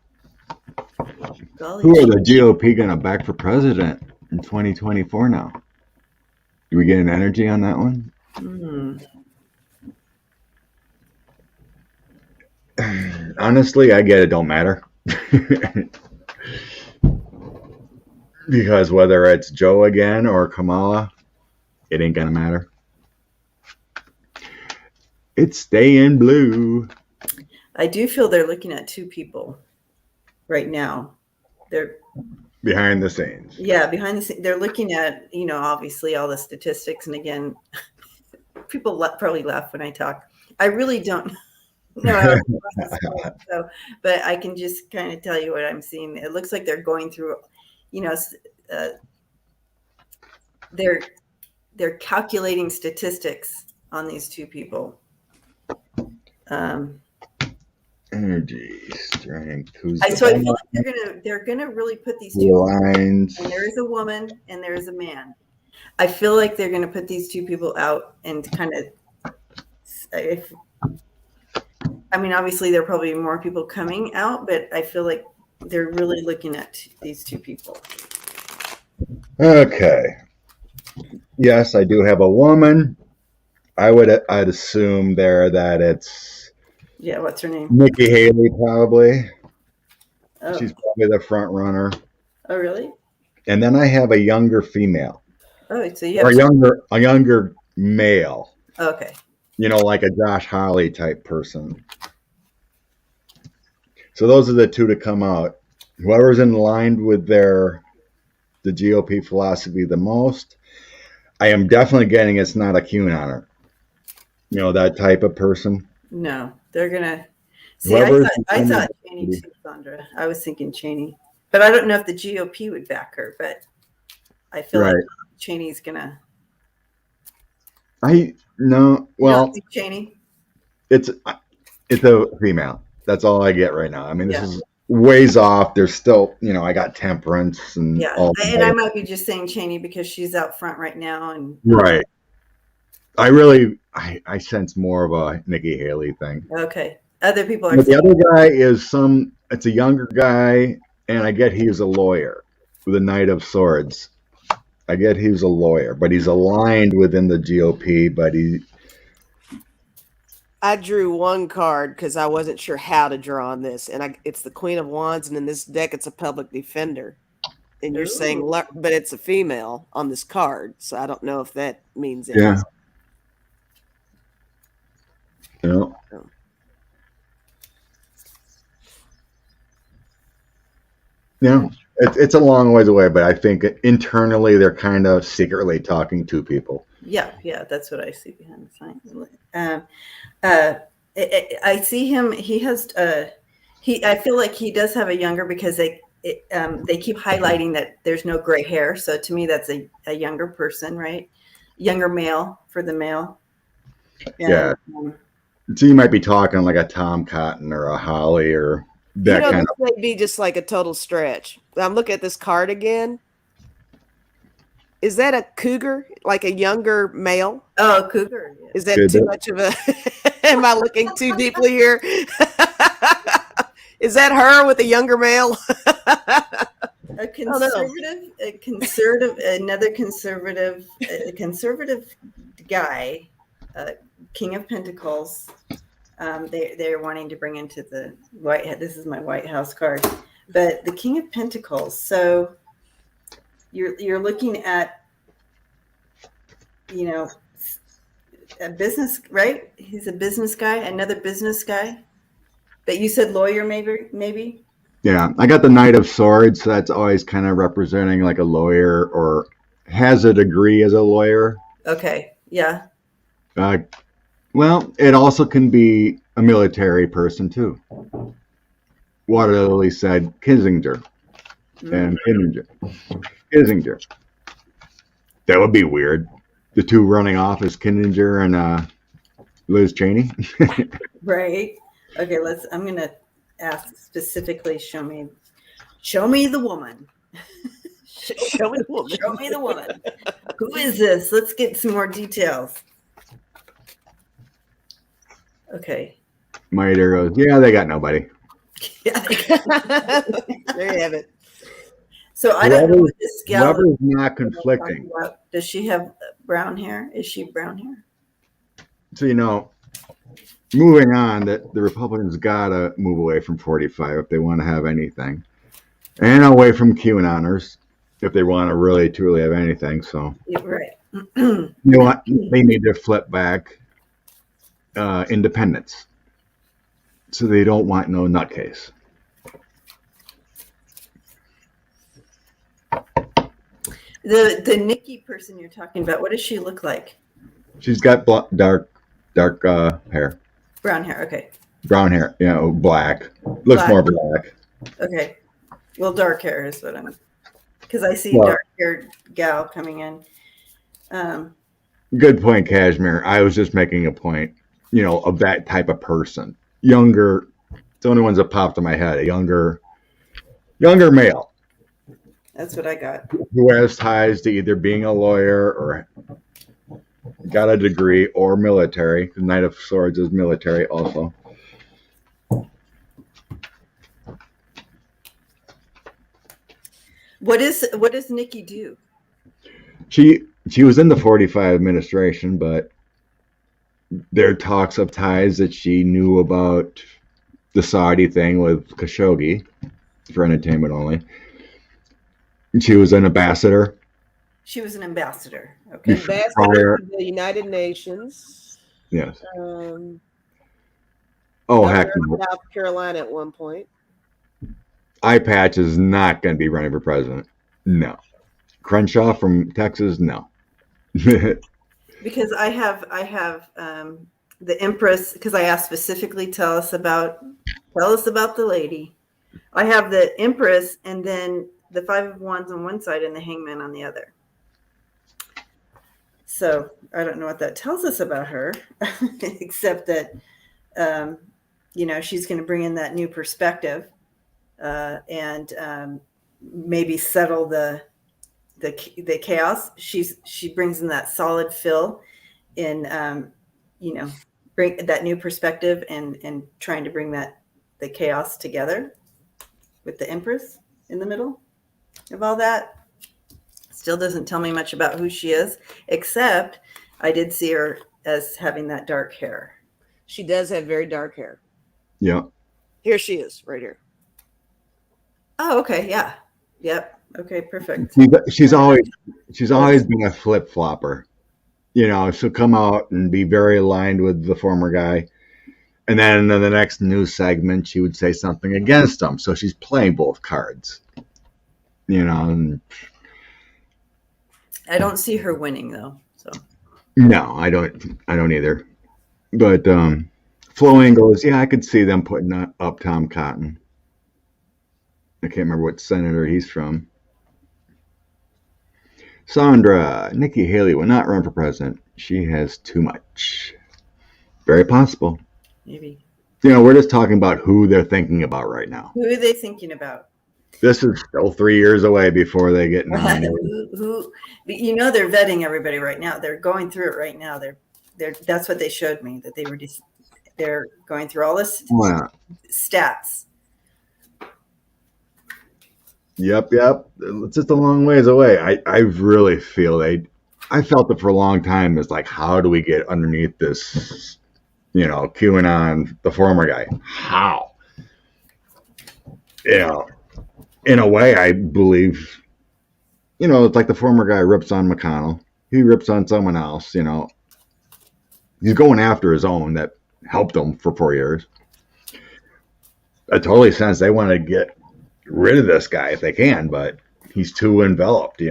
Golly. Who are the GOP going to back for president in 2024 now? Do we get an energy on that one? Honestly, I get it. Don't matter. Because whether it's Joe again or Kamala, it ain't gonna matter. It's staying blue. I do feel they're looking at two people right now. They're behind the scenes. Yeah, behind the scenes. They're looking at, obviously all the statistics. And again, people probably laugh when I talk. I really don't know. But I can just kind of tell you what I'm seeing. It looks like they're going through, they're calculating statistics on these two people. Energy, strength. So I feel like they're gonna really put these two lines. And there is a woman and there is a man. I feel like they're gonna put these two people out and kind of. Obviously there are probably more people coming out, but I feel like they're really looking at these two people. Okay. Yes, I do have a woman. I'd assume there that it's. Yeah, what's her name? Nikki Haley, probably. Oh. She's probably the front runner. Oh, really? And then I have a younger female. Oh, so you have a younger male. Okay. Like a Josh Hawley type person. So those are the two to come out. Whoever's in line with the GOP philosophy the most, I am definitely getting it's not a QAnoner. That type of person. No, they're gonna see. Whoever's I thought Cheney too, Sandra. I was thinking Cheney, but I don't know if the GOP would back her. But I feel like right. Cheney's gonna. No. You don't Well, think Cheney? it's a female. That's all I get right now. I mean, this Yeah. is ways off. There's still, I got temperance and Yeah, all and I that. might be just saying Cheney because she's out front right now, and Right. I sense more of a Nikki Haley thing. okay. Other people are But the saying, other guy it's a younger guy, and I get he's a lawyer with a Knight of Swords. I get he's a lawyer, but he's aligned within the GOP, but I drew one card because I wasn't sure how to draw on this, and it's the Queen of Wands, and in this deck it's a public defender. And you're saying, Ooh. but it's a female on this card, so I don't know if that means anything. yeah. Yeah, it's a long ways away, but I think internally they're kind of secretly talking to people. yeah, that's what I see behind the sign. I see him. He has. I feel like he does have a younger because they keep highlighting that there's no gray hair. So to me, that's a younger person, right? Younger male for the male. Yeah. So you might be talking like a Tom Cotton or a Holly or that kind of. This may be just like a total stretch. I'm looking at this card again. Is that a cougar, like a younger male? Oh, cougar. Yeah. Is that too much of a? Am I looking too deeply here? Is that her with a younger male? A conservative, another conservative, a conservative guy, King of Pentacles. They're wanting to bring into the White. This is my White House card, but the King of Pentacles. So you're looking at, a business, right? He's a business guy, another business guy. But you said lawyer, maybe. Yeah, I got the Knight of Swords. So that's always kind of representing like a lawyer or has a degree as a lawyer. Okay. Yeah. Well, it also can be a military person too. Water Lily said Kissinger and Kissinger. That would be weird. The two running off is Kissinger and Liz Cheney. Right. Okay. I'm going to ask specifically. Show me the woman. Show me the woman. Who is this? Let's get some more details. Okay. Miter goes, yeah, they got nobody. Yeah. There you have it. So I don't know what this gal. Whoever's not conflicting. Does she have brown hair? Is she brown hair? So moving on, that the Republicans gotta move away from 45 if they want to have anything, and away from QAnoners if they want to really truly have anything. So Right. you know what? They need to flip back independence. So they don't want no nutcase. The Nikki person you're talking about, what does she look like? She's got dark hair. Brown hair. Okay. Brown hair, black. Looks more black. Okay. Well, dark hair is what I'm, because I see dark-haired gal coming in. Good point, Kashmir. I was just making a point, of that type of person. Younger, it's the only ones that popped in my head. A younger male. That's what I got. Who has ties to either being a lawyer or got a degree or military. The Knight of Swords is military also. What does Nikki do? She was in the 45 administration, but there are talks of ties that she knew about the Saudi thing with Khashoggi for entertainment only. She was an ambassador. She was an ambassador. Okay. Ambassador to the United Nations. Yes. Heck no. South Carolina at one point. Eye patch is not going to be running for president. No. Crenshaw from Texas, no. Because I have the Empress, because I asked specifically, tell us about the lady. I have the Empress and then the Five of Wands on one side and the Hangman on the other. So I don't know what that tells us about her, except that, she's going to bring in that new perspective and maybe settle the chaos. She brings in that solid fill in, bring that new perspective and trying to bring the chaos together with the Empress in the middle of all that. Still doesn't tell me much about who she is, except I did see her as having that dark hair. She does have very dark hair. Yeah. Here she is, right here. Oh, okay. Yeah. Yep. Okay, perfect. She's always been a flip flopper. She'll come out and be very aligned with the former guy, and then in the next news segment she would say something against him. So she's playing both cards. And I don't see her winning though. So no, I don't either. But Flowing goes, yeah, I could see them putting up Tom Cotton. I can't remember what senator he's from. Sandra, Nikki Haley will not run for president. She has too much. Very possible. maybe. We're just talking about who they're thinking about right now. Who are they thinking about? This is still 3 years away before they get nominated. They're vetting everybody right now. They're going through it right now. That's what they showed me, that they're going through all this stats. Yep. It's just a long ways away. I really feel I felt it for a long time. It's like, how do we get underneath this, QAnon, the former guy? How? In a way, I believe, it's like the former guy rips on McConnell. He rips on someone else, He's going after his own that helped him for 4 years. It totally sense they want to get rid of this guy if they can, but he's too enveloped,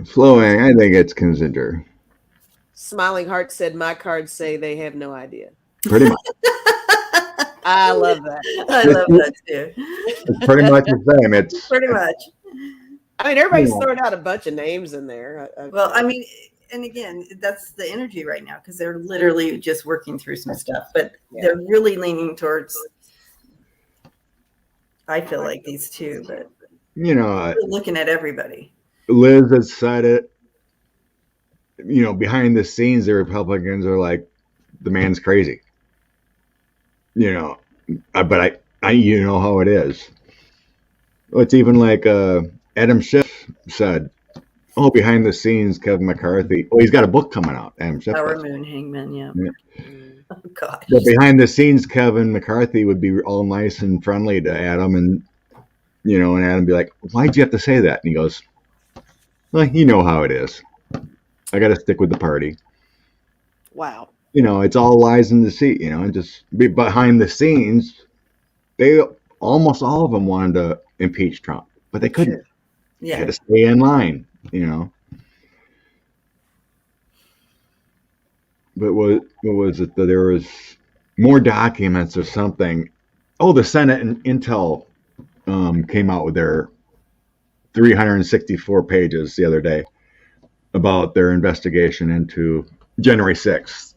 Flowing, I think it's Kinzinger. Smiling Heart said, my cards say they have no idea. Pretty much. I love that. I love that too. It's pretty much the same. It's pretty much. I mean, everybody's throwing out a bunch of names in there. Well, I mean, and again, that's the energy right now because they're literally just working through some stuff, but they're really leaning towards, I feel like these two, but looking at everybody. Liz has said it. Behind the scenes, the Republicans are like, the man's crazy. But I how it is. It's even like Adam Schiff said, behind the scenes, Kevin McCarthy. He's got a book coming out. Adam Schiff. Power Moon Hangman, yeah. Oh gosh. But behind the scenes, Kevin McCarthy would be all nice and friendly to Adam, and and Adam be like, "Why'd you have to say that?" And he goes, "Well, you know how it is. I got to stick with the party." Wow. It's all lies and deceit. And just behind the scenes, they almost all of them wanted to impeach Trump, but they couldn't. Sure. Yeah. They had to stay in line. But what was it? That there was more documents or something. The Senate and Intel came out with their 364 pages the other day about their investigation into January 6th.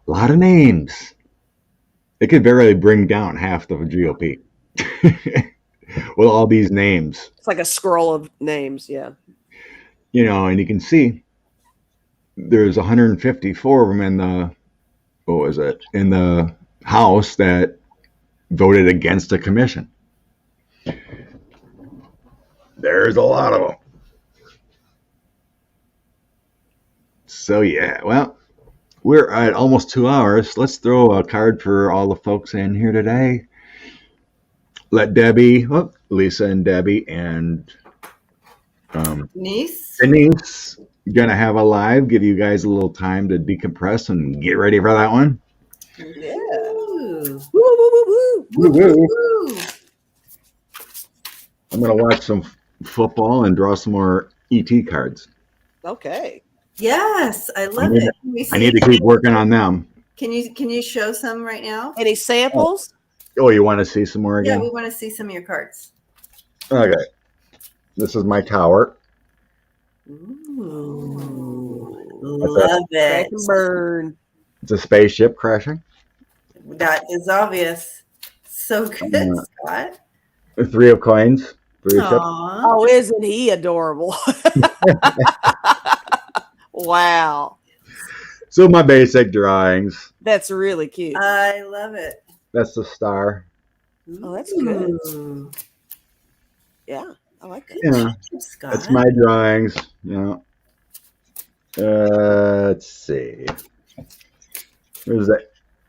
A lot of names. It could barely bring down half the GOP. With all these names. It's like a scroll of names, yeah. And you can see there's 154 of them in in the House that voted against the commission. There's a lot of them. So yeah, well, we're at almost 2 hours. Let's throw a card for all the folks in here today. Let Lisa and Debbie and Denise gonna have a live. Give you guys a little time to decompress and get ready for that one. Yeah. Woo, woo, woo, woo. Woo, woo. I'm gonna watch some football and draw some more ET cards. Okay. Yes, I love need it. Can we I need see? to keep working on them. Can you show some right now? Any samples? Oh, you want to see some more Yeah, again? we want to see some of your cards. Okay. This is my tower. Ooh, That's love Crack it. and burn. It's a spaceship crashing. That is obvious. So good, Scott. 3 of coins. 3 of ships. Aww. Oh, isn't he adorable? Wow. So my basic drawings. That's really cute. I love it. That's the star. Oh, that's good. Ooh. Yeah, I like that. Yeah, Scott. that's my drawings. Let's see. There's the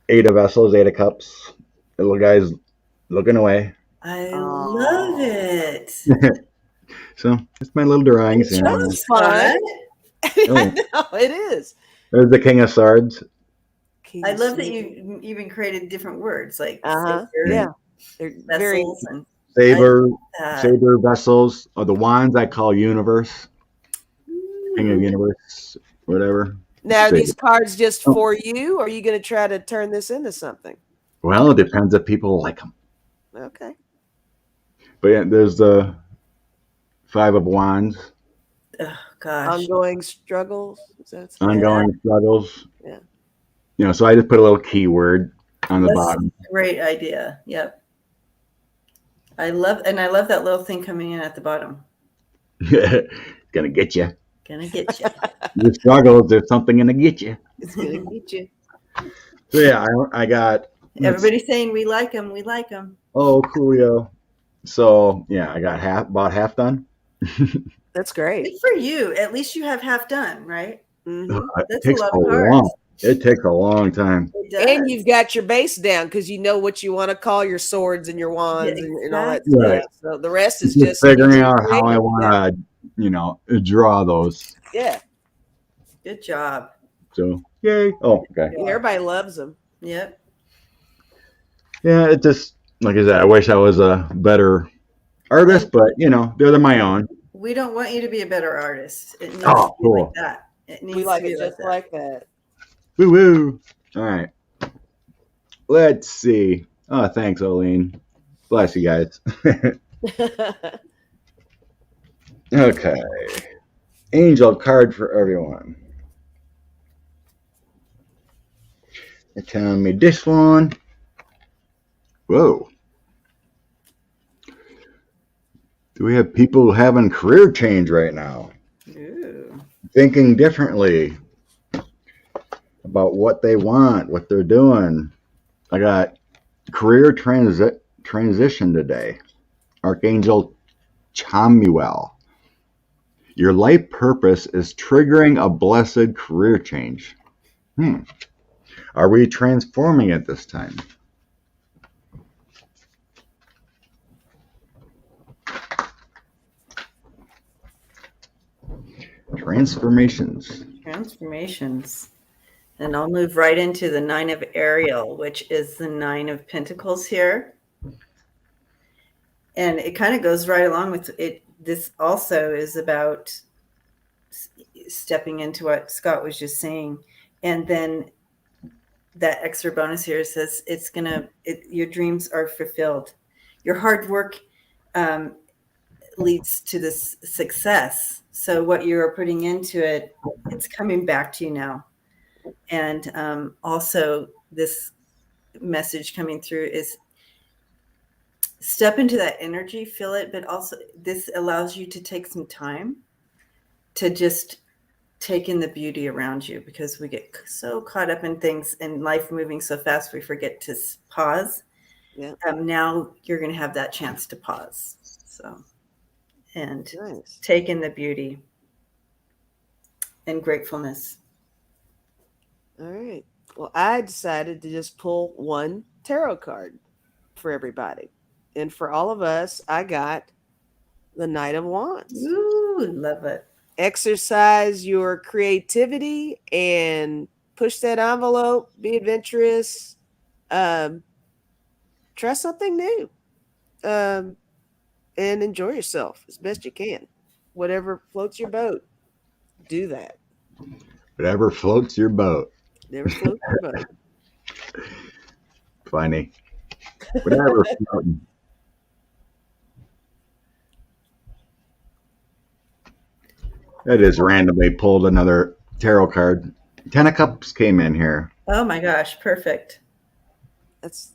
8 of vessels, 8 of cups. The little guy's looking away. I love it. So that's my little drawings. That Yeah. was fun. Oh. I know, it is. There's the King of Swords. I love that you even created different words like Uh-huh. savior, Yeah. They're very vessels, and Saber, that. saber vessels. Or the wands I call universe. King of universe, whatever. Now, are Saber. these cards just for you, or are you going to try to turn this into something? Well, it depends if people like them. Okay. But yeah, there's the 5 of wands. Oh gosh. Ongoing struggles. Is that Ongoing struggles. Yeah. So I just put a little keyword on the That's bottom. a great idea. Yep. I love that little thing coming in at the bottom. Gonna get you. Gonna get you. Your struggles, there's something gonna get you. It's going to get you. So yeah, I got. Everybody's saying we like them. We like them. Oh, coolio. So yeah, I got about half done. That's great. Good for you. At least you have half done, right? Mm-hmm. That's It takes a lot a of cards. long. It takes a long time. It does. And you've got your base down because you know what you want to call your swords and your wands and all that stuff. Right. So the rest is Just just figuring out how I want to, draw those. Yeah. Good job. So yay! Oh, okay. Yeah, everybody loves them. Yep. Yeah, it just like I said, I wish I was a better artist, but they're my own. We don't want you to be a better artist. It needs Oh, to be cool. like that. It needs We like to be it just that. like that. Woo woo! All right. Let's see. Oh, thanks, Oline. Bless you guys. Okay. Angel card for everyone. They're telling me this one. Whoa. Do we have people having career change right now? Ooh. Thinking differently about what they want, what they're doing. I got career transition today. Archangel Chamuel. Your life purpose is triggering a blessed career change. Are we transforming at this time? Transformations. And I'll move right into the 9 of Ariel, which is the 9 of Pentacles here. And it kind of goes right along with it. This also is about stepping into what Scott was just saying. And then that extra bonus here says your dreams are fulfilled. Your hard work leads to this success. So what you're putting into it, it's coming back to you now. And also this message coming through is step into that energy, feel it, but also this allows you to take some time to just take in the beauty around you, because we get so caught up in things and life moving so fast we forget to pause. Yeah. Now you're going to have that chance to pause. So, and Nice. take in the beauty and gratefulness. All right. Well, I decided to just pull one tarot card for everybody. And for all of us, I got the Knight of Wands. Ooh, love it. Exercise your creativity and push that envelope, be adventurous, try something new, and enjoy yourself as best you can. whatever floats your boat, do that. Whatever floats your boat. Never float your boat. Funny. Whatever floating. I just randomly pulled another tarot card. 10 of Cups came in here. Oh my gosh, perfect. That's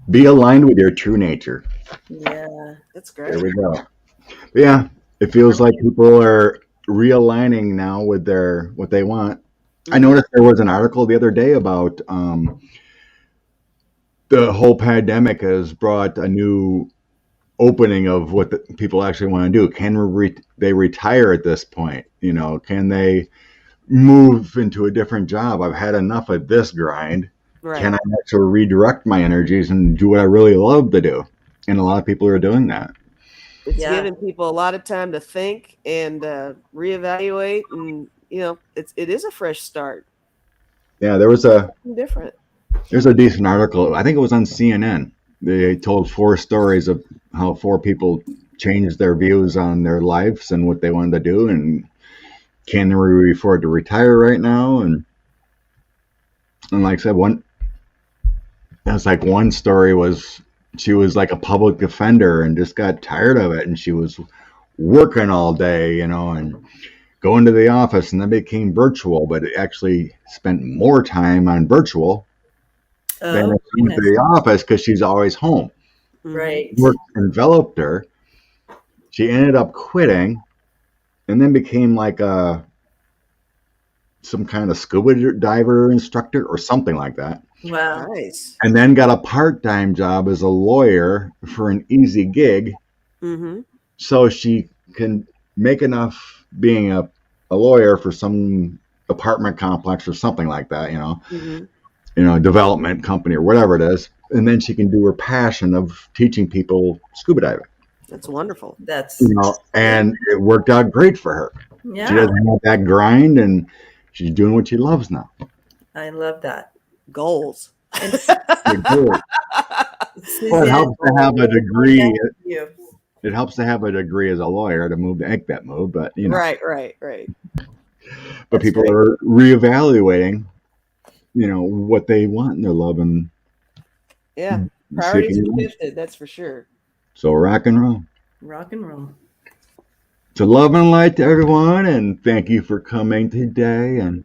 Be aligned with your true nature. Yeah. that's There great. we go. But yeah, it feels like people are realigning now with what they want. I noticed there was an article the other day about the whole pandemic has brought a new opening of what people actually want to do. Can they retire at this point? Can they move into a different job? I've had enough of this grind. Right. Can I actually redirect my energies and do what I really love to do? And a lot of people are doing that. It's Yeah. giving people a lot of time to think and reevaluate, and it is a fresh start. Yeah, there's Different. a decent article. I think it was on CNN. They told 4 stories of how 4 people changed their views on their lives and what they wanted to do, and can they afford to retire right now? And like I said, one story was she was like a public defender and just got tired of it, and she was working all day, and going to the office, and then became virtual, but it actually spent more time on virtual than Oh, going to the office because she's always home. right. Work enveloped her. She ended up quitting, and then became like some kind of scuba diver instructor or something like that. Wow. Nice. And then got a part-time job as a lawyer for an easy gig, so she can make enough being a lawyer for some apartment complex or something like that, development company or whatever it is, and then she can do her passion of teaching people scuba diving. That's wonderful. That's and it worked out great for her. yeah. She doesn't have that grind, and she's doing what she loves now. I love that. Goals. And Well, it helps to have a degree. It helps to have a degree as a lawyer to make that move, but Right. But That's people great. are reevaluating, what they want in their love, and Yeah. Priorities seeking have it. shifted, that's for sure. So rock and roll. Rock and roll. So love and light to everyone, and thank you for coming today. And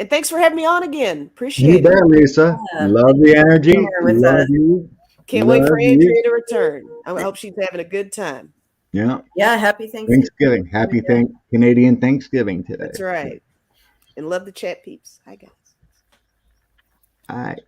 thanks for having me on again. you Appreciate it. bet, Lisa. Yeah, Love the energy. here with Love us. you. Can't wait for Love you. Andrea to return. I hope she's having a good time. Yeah. Yeah, happy Thanksgiving. Happy Canadian Thanksgiving today. That's right. And love the chat peeps. Hi, guys. All right.